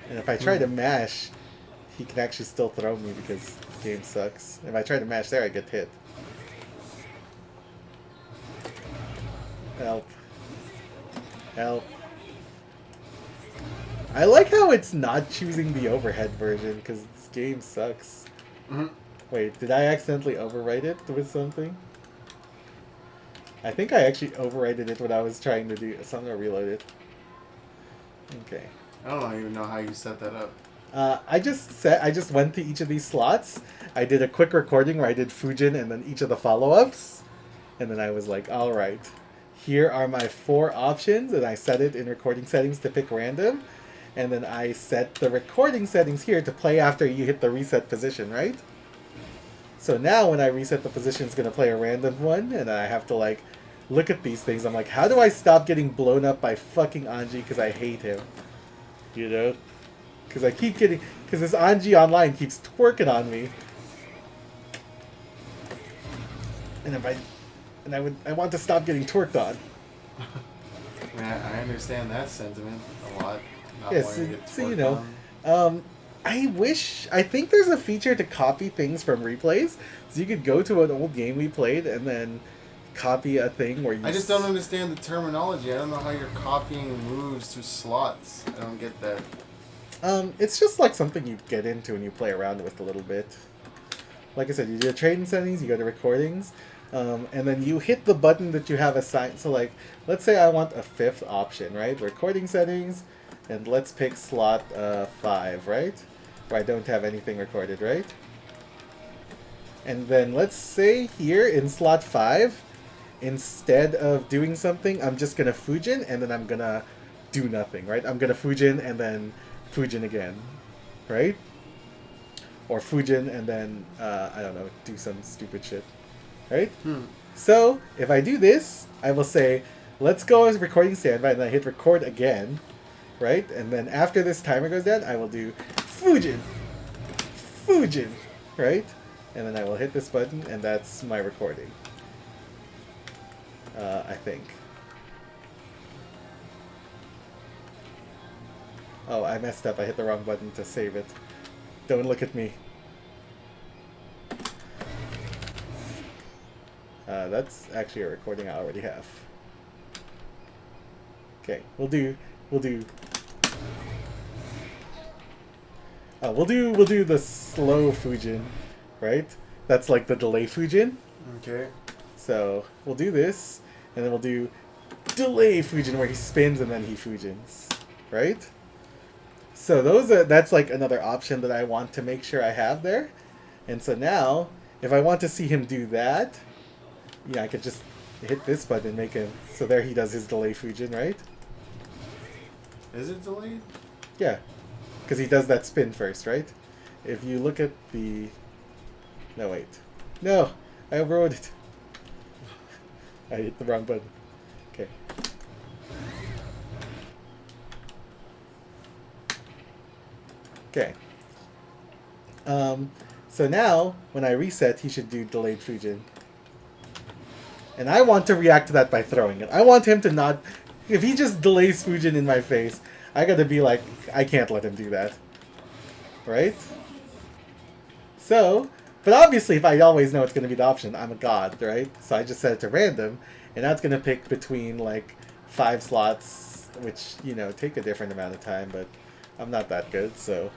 And if I try to mash, he can actually still throw me because the game sucks. If I try to mash there, I get hit. Help. Help. I like how it's not choosing the overhead version, because this game sucks. Mm-hmm. Wait, did I accidentally overwrite it with something? I think I actually overwrited it when I was trying to do... So I'm going to reload it. Okay. I don't even know how you set that up. I just went to each of these slots. I did a quick recording where I did Fujin and then each of the follow-ups. And then I was like, alright, here are my 4 options, and I set it in recording settings to pick random. And then I set the recording settings here to play after you hit the reset position, right? So now when I reset the position, it's going to play a random one, and I have to, like, look at these things. I'm like, how do I stop getting blown up by fucking Anji because I hate him? You know? Because I keep getting... Because this Anji online keeps twerking on me. And if I want to stop getting twerked on. I mean, I understand that sentiment a lot. Yes, so you know, I think there's a feature to copy things from replays, so you could go to an old game we played and then copy a thing where you... I just don't understand the terminology. I don't know how you're copying moves to slots. I don't get that. It's just like something you get into and you play around with a little bit. Like I said, you do the trading settings, you go to recordings, and then you hit the button that you have assigned. So like, let's say I want a 5th option, right? Recording settings, and let's pick slot 5, right? Where I don't have anything recorded, right? And then let's say here in slot 5, instead of doing something, I'm just going to Fujin, and then I'm going to do nothing, right? I'm going to Fujin, and then Fujin again, right? Or Fujin, and then, I don't know, do some stupid shit, right? So, if I do this, I will say, let's go as recording standby, and I hit record again, right? And then after this timer goes down, I will do Fujin, Fujin, right? And then I will hit this button, and that's my recording. I think. Oh, I messed up. I hit the wrong button to save it. Don't look at me. That's actually a recording I already have. Okay, we'll do the slow Fujin, right? That's like the delay Fujin. Okay. So we'll do this, and then we'll do delay Fujin where he spins and then he Fujins, right? So that's like another option that I want to make sure I have there. And so now, if I want to see him do that, I could just hit this button and make him. So there he does his delay Fujin, right? Is it delayed? Yeah, because he does that spin first, right? If you look at the... No, wait. No, I overrode it. I hit the wrong button. Okay. Okay. So now, when I reset, he should do delayed Fujin. And I want to react to that by throwing it. I want him to not... If he just delays Fujin in my face, I gotta be like, I can't let him do that. Right? So, but obviously if I always know it's gonna be the option, I'm a god, right? So I just set it to random, and that's gonna pick between like 5 slots, which, take a different amount of time, but I'm not that good, so...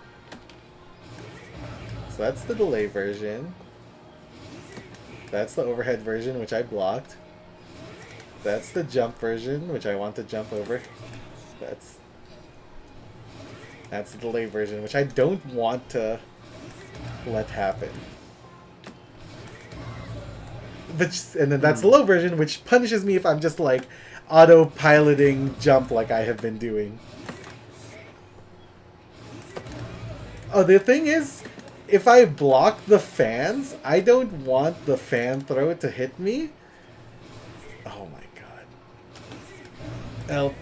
So that's the delay version. That's the overhead version, which I blocked. That's the jump version, which I want to jump over. That's the delay version, which I don't want to let happen. And then that's the low version, which punishes me if I'm just like auto-piloting jump like I have been doing. Oh, the thing is, if I block the fans, I don't want the fan throw to hit me. Oh my god. Help.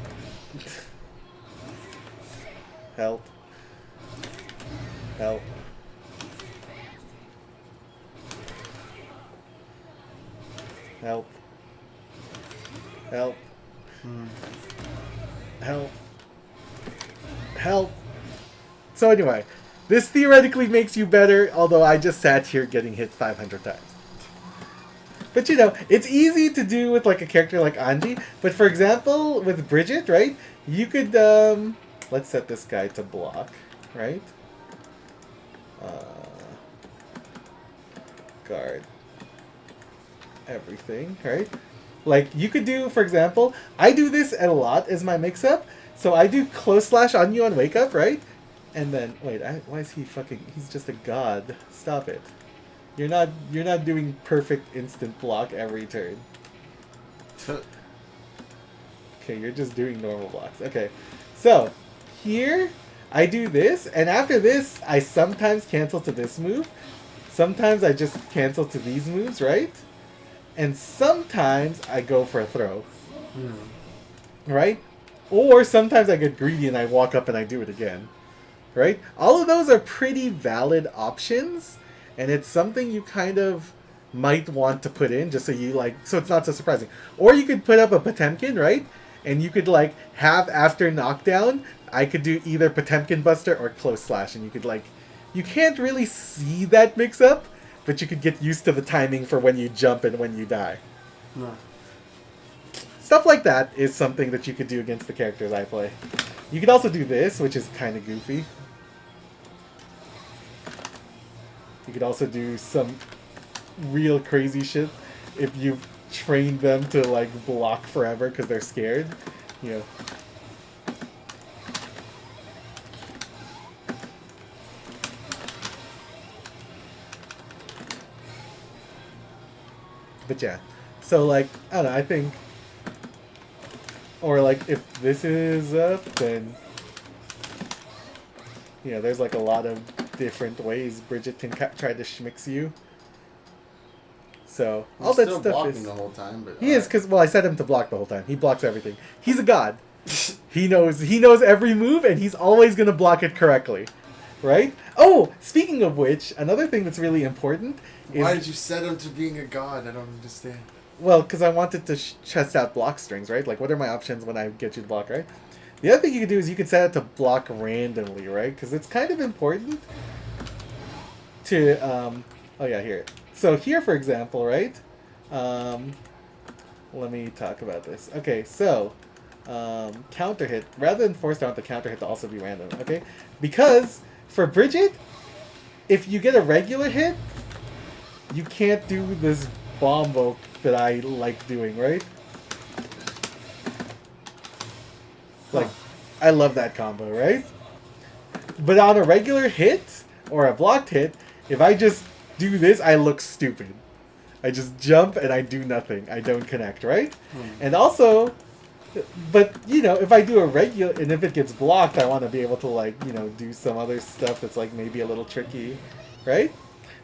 Help. Help. Help. Help. Help. Help. So anyway, this theoretically makes you better, although I just sat here getting hit 500 times. But it's easy to do with like a character like Anji. But for example, with Bridget, right? You could, let's set this guy to block, right? Guard. Everything, right? Like, you could do, for example, I do this a lot as my mix-up. So I do close slash on you on wake up, right? And then, wait, why is he fucking... He's just a god. Stop it. You're not doing perfect instant block every turn. Okay, you're just doing normal blocks. Okay, so here I do this, and after this, I sometimes cancel to this move. Sometimes I just cancel to these moves, right? And sometimes I go for a throw. Right? Or sometimes I get greedy and I walk up and I do it again. Right? All of those are pretty valid options, and it's something you kind of might want to put in just so so it's not so surprising. Or you could put up a Potemkin, right? And you could have after knockdown, I could do either Potemkin Buster or close slash, and you could you can't really see that mix up, but you could get used to the timing for when you jump and when you die. No. Stuff like that is something that you could do against the characters I play. You could also do this, which is kind of goofy. You could also do some real crazy shit if you've trained them to block forever because they're scared. But yeah, so I don't know, I think, or if this is up, then there's a lot of different ways Bridget can try to schmix you. So all that stuff blocking is the whole time, but he is because I set him to block the whole time. He blocks everything. He's a god. He knows every move, and he's always gonna block it correctly, right? Oh, speaking of which, another thing that's really important is why did you set him to being a god? I don't understand. Well, because I wanted to test out block strings, right? What are my options when I get you to block, right? The other thing you can do is you can set it to block randomly, right? Because it's kind of important to, oh yeah, here. So here, for example, right? Let me talk about this. Okay, so, counter hit. Rather than force down the counter hit to also be random, okay? Because for Bridget, if you get a regular hit, you can't do this bombo that I like doing, right? Like, I love that combo, right? But on a regular hit, or a blocked hit, if I just do this, I look stupid. I just jump and I do nothing. I don't connect, right? And also, but, you know, if I do a regular, and if it gets blocked, I want to be able to, like, you know, do some other stuff that's, like, maybe a little tricky, right?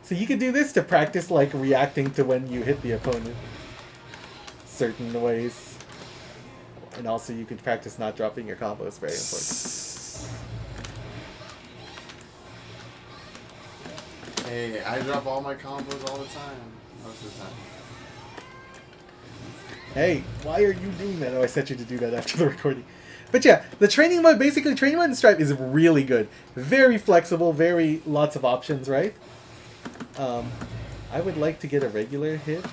So you could do this to practice, like, reacting to when you hit the opponent certain ways. And also you could practice not dropping your combos, very important. Hey, I drop all my combos all the time. Most of the time. Hey, why are you doing that? Oh, I set you to do that after the recording. But yeah, the training mode, basically, training mode in Stripe is really good. Very flexible, very lots of options, right? I would like to get a regular hit.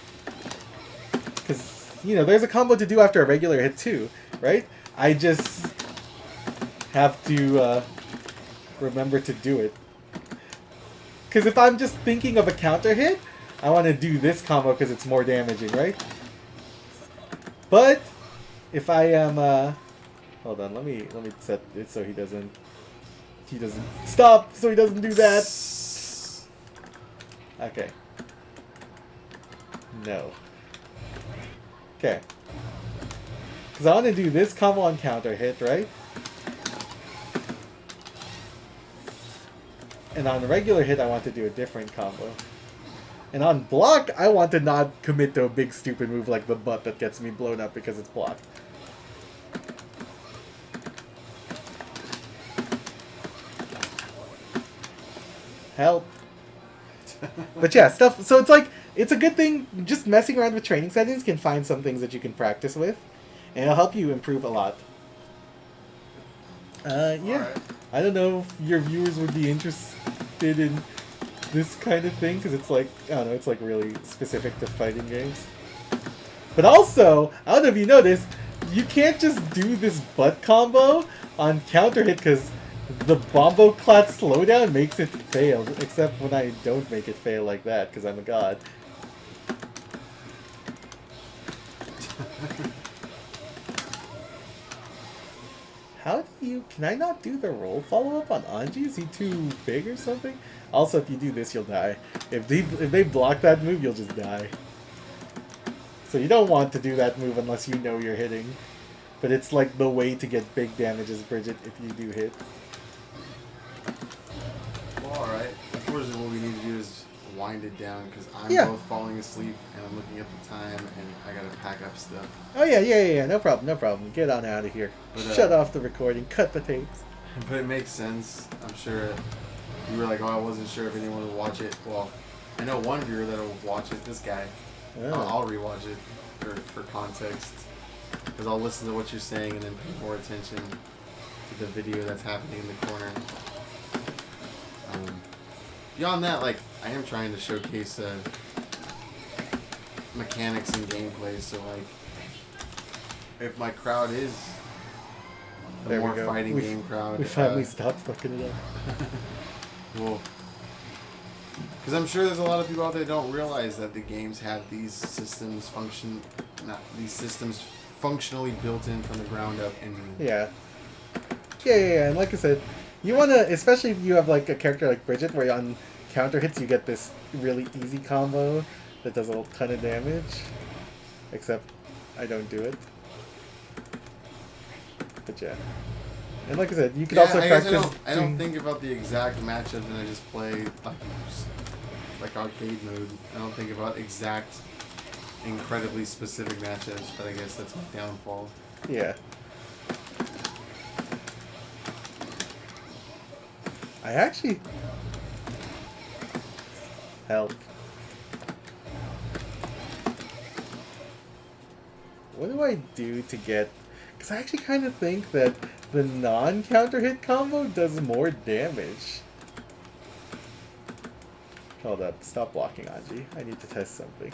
Because, you know, there's a combo to do after a regular hit too, right? I just have to remember to do it. Because if I'm just thinking of a counter hit, I want to do this combo because it's more damaging, right? But if I am, hold on, let me set it so he doesn't stop, so he doesn't do that. Okay. No. Okay. Because I want to do this combo on counter hit, right? And on regular hit, I want to do a different combo. And on block, I want to not commit to a big stupid move like the butt that gets me blown up because it's blocked. Help. But yeah, stuff. So it's like, it's a good thing. Just messing around with training settings can find some things that you can practice with. And it'll help you improve a lot. Yeah. Right. I don't know if your viewers would be interested in this kind of thing, because it's like, I don't know, it's like really specific to fighting games. But also, I don't know if you noticed, you can't just do this butt combo on counter hit because the bombo clat slowdown makes it fail, except when I don't make it fail like that, because I'm a god. How do you... Can I not do the roll follow-up on Anji? Is he too big or something? Also, if you do this, you'll die. If they block that move, you'll just die. So you don't want to do that move unless you know you're hitting. But it's like the way to get big damages, Bridget, if you do hit. Well, alright. Unfortunately, what we need to do is wind it down, because I'm both falling asleep and I'm looking at the time and I gotta pack up stuff. Oh yeah, no problem. Get on out of here. But, shut off the recording, cut the tapes. But it makes sense. I'm sure you were like, oh, I wasn't sure if anyone would watch it. Well, I know one viewer that will watch it, this guy. Oh. I'll rewatch it for context, because I'll listen to what you're saying and then pay more attention to the video that's happening in the corner. Beyond that, like, I am trying to showcase mechanics and gameplay, so like, if my crowd is the more fighting game crowd, we finally stopped fucking it up. Well, because I'm sure there's a lot of people out there that don't realize that the games have these systems functionally built in from the ground up. Yeah, and like I said, you want to, especially if you have like a character like Bridget, where on counter hits you get this really easy combo that does a ton of damage. Except I don't do it. But yeah. And like I said, you could also practice... I don't think about the exact matchups, and I just play like arcade mode. I don't think about exact, incredibly specific matchups, but I guess that's my downfall. Yeah. I actually... Help. What do I do to get... Because I actually kind of think that the non-counter hit combo does more damage. Hold up. Stop blocking, Anji. I need to test something.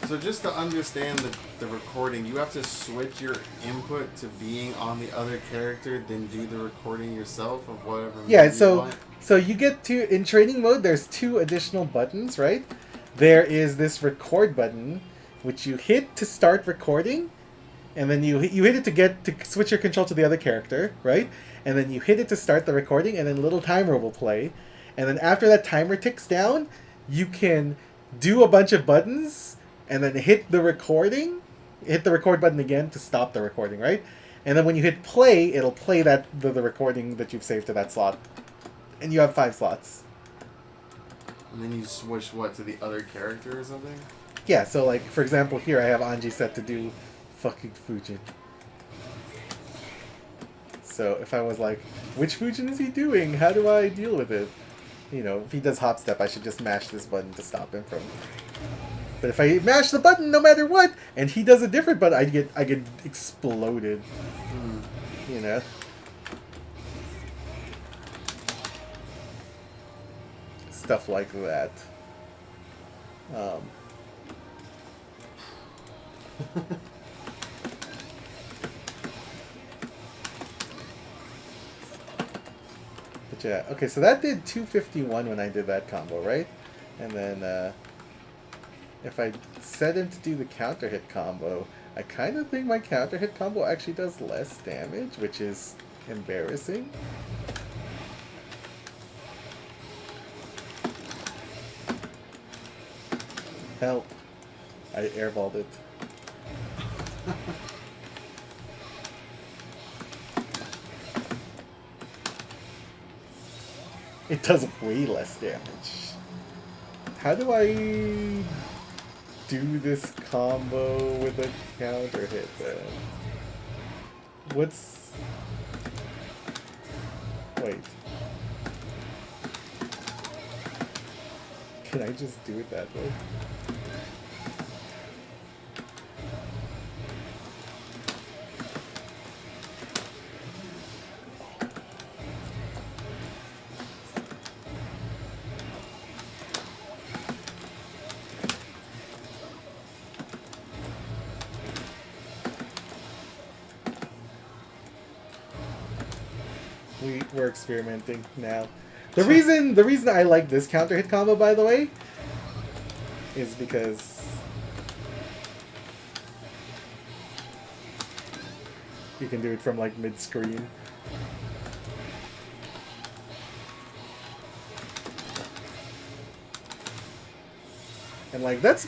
So So just to understand the recording, you have to switch your input to being on the other character, then do the recording yourself of whatever Yeah, movie you want. so you get to, in training mode, there's 2 additional buttons, right? There is this record button, which you hit to start recording, and then you hit it to switch your control to the other character, right? And then you hit it to start the recording, and then a little timer will play. And then after that timer ticks down, you can do a bunch of buttons, and then hit the record button again to stop the recording, right? And then when you hit play, it'll play the recording that you've saved to that slot. And you have 5 slots. And then you switch what to the other character or something? Yeah, so like for example here I have Anji set to do fucking Fujin. So if I was like, which Fujin is he doing? How do I deal with it? You know, if he does hop step, I should just mash this button to stop him from. But if I mash the button no matter what, and he does a different button, I get exploded. You know? Stuff like that. But yeah, okay, so that did 251 when I did that combo, right? And then if I set him to do the counter hit combo, I kind of think my counter hit combo actually does less damage, which is embarrassing. Help. I airballed it. It does way less damage. How do I do this combo with a counter hit then? What's... Wait. Can I just do it that way? We're experimenting now. The reason I like this counter hit combo, by the way, is because you can do it from like mid screen. And like that's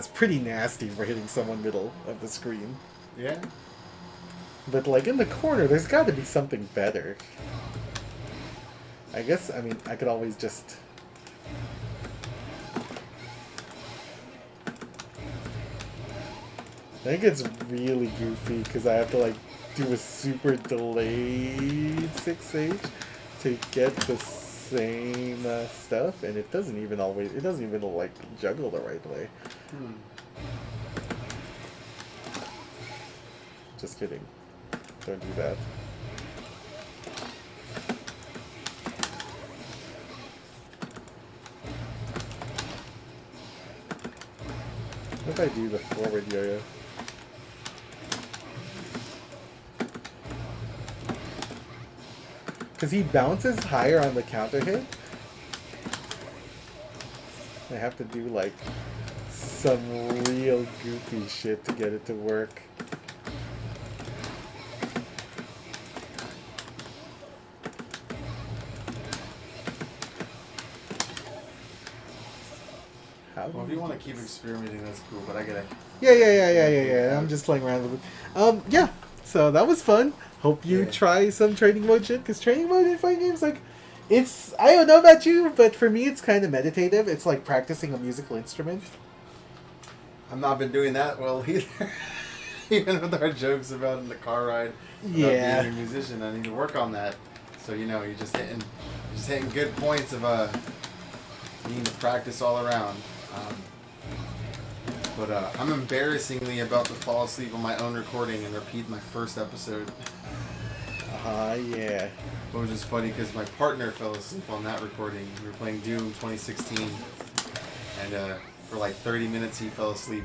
pretty nasty for hitting someone middle of the screen. Yeah. But like in the corner, there's got to be something better. I guess, I mean, I could always just... I think it's really goofy because I have to like do a super delayed 6H to get the same stuff, and it doesn't even like juggle the right way. Just kidding. Don't do that. What if I do the forward yo-yo? Because he bounces higher on the counter hit. I have to do like some real goofy shit to get it to work. Well, if you want to keep experimenting, that's cool, but I gotta... Yeah. I'm just playing around with it. Yeah, so that was fun. Hope you try some training mode shit, because training mode in fighting games, like, it's... I don't know about you, but for me it's kind of meditative. It's like practicing a musical instrument. I've not been doing that well either. Even with our jokes about in the car ride about being a musician, I need to work on that. So, you know, you're just hitting good points of needing to practice all around. But I'm embarrassingly about to fall asleep on my own recording and repeat my first episode. Yeah. Which is funny because my partner fell asleep on that recording. We were playing Doom 2016, and for like 30 minutes he fell asleep.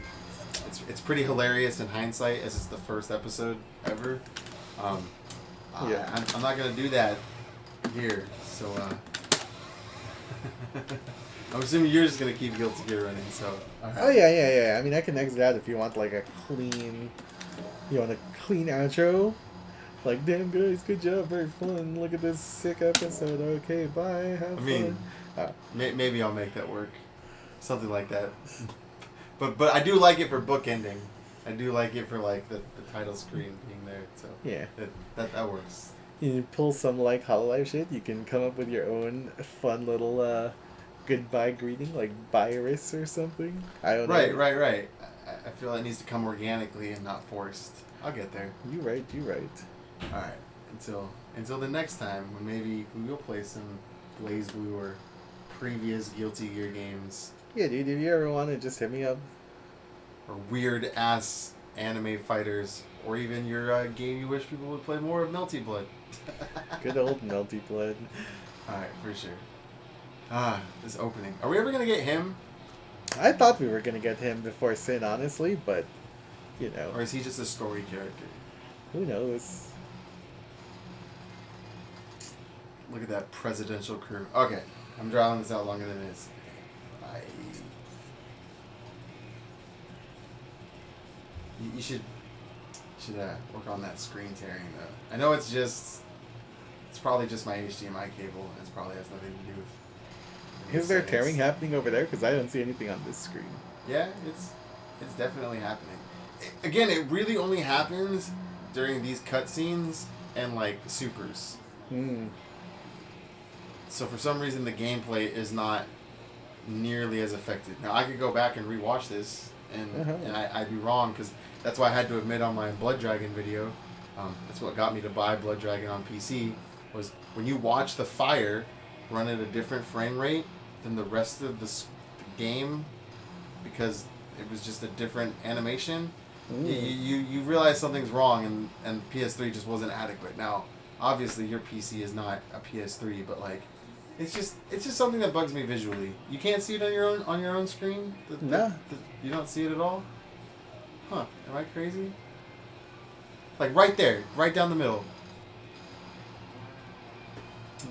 it's pretty hilarious in hindsight, as it's the first episode ever. I'm not gonna do that here, so I'm assuming you're just gonna keep Guilty Gear running. So. Right. Oh yeah. I mean, I can exit out if you want like a clean. You want a clean outro. Like, damn guys, good job, very fun. Look at this sick episode. Okay, bye. Have fun. Maybe I'll make that work, something like that. But I do like it for bookending. I do like it for like the title screen being there. So yeah, that works. You pull some like Hololive shit. You can come up with your own fun little goodbye greeting, like virus or something. I don't know. Right. I feel it needs to come organically and not forced. I'll get there. You right. All right. Until the next time, when maybe we'll play some BlazBlue or previous Guilty Gear games. Yeah, dude. If you ever want to, just hit me up. Or weird ass anime fighters, or even your game you wish people would play more of, Melty Blood. Good old Melty Blood. All right, for sure. This opening. Are we ever gonna get him? I thought we were gonna get him before Sin, honestly, but you know. Or is he just a story character? Who knows? Look at that presidential crew. Okay, I'm drawing this out longer than it is. You should work on that screen tearing though. I know it's probably just my HDMI cable. It probably has nothing to do with. Is there tearing happening over there? Because I don't see anything on this screen. Yeah, it's definitely happening. Again, it really only happens during these cutscenes and like supers. So for some reason the gameplay is not nearly as affected. Now I could go back and rewatch this and I'd be wrong, because that's why I had to admit on my Blood Dragon video. That's what got me to buy Blood Dragon on PC, was when you watch the fire run at a different frame rate than the rest of the game, because it was just a different animation. You realize something's wrong, and PS3 just wasn't adequate. Now, obviously, your PC is not a PS3, but like, it's just something that bugs me visually. You can't see it on your own screen. No, you don't see it at all. Huh? Am I crazy? Like right there, right down the middle.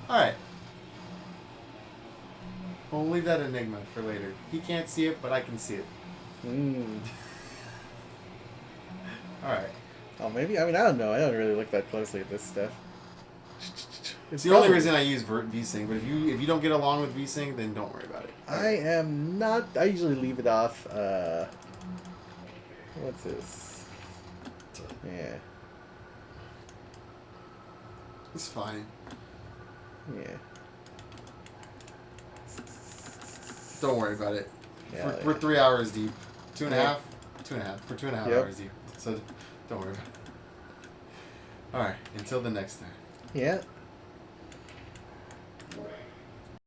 All right. We'll leave that enigma for later. He can't see it, but I can see it. All right. Oh, maybe. I mean, I don't know. I don't really look that closely at this stuff. It's the only reason I use VSync, but if you don't get along with VSync, then don't worry about it. I am not. I usually leave it off. What's this? Yeah. It's fine. Yeah. Don't worry about it. Yeah, we're 3 hours deep. 2.5? 2.5. We're 2.5 hours deep. So don't worry about it. Alright, until the next time. Yeah.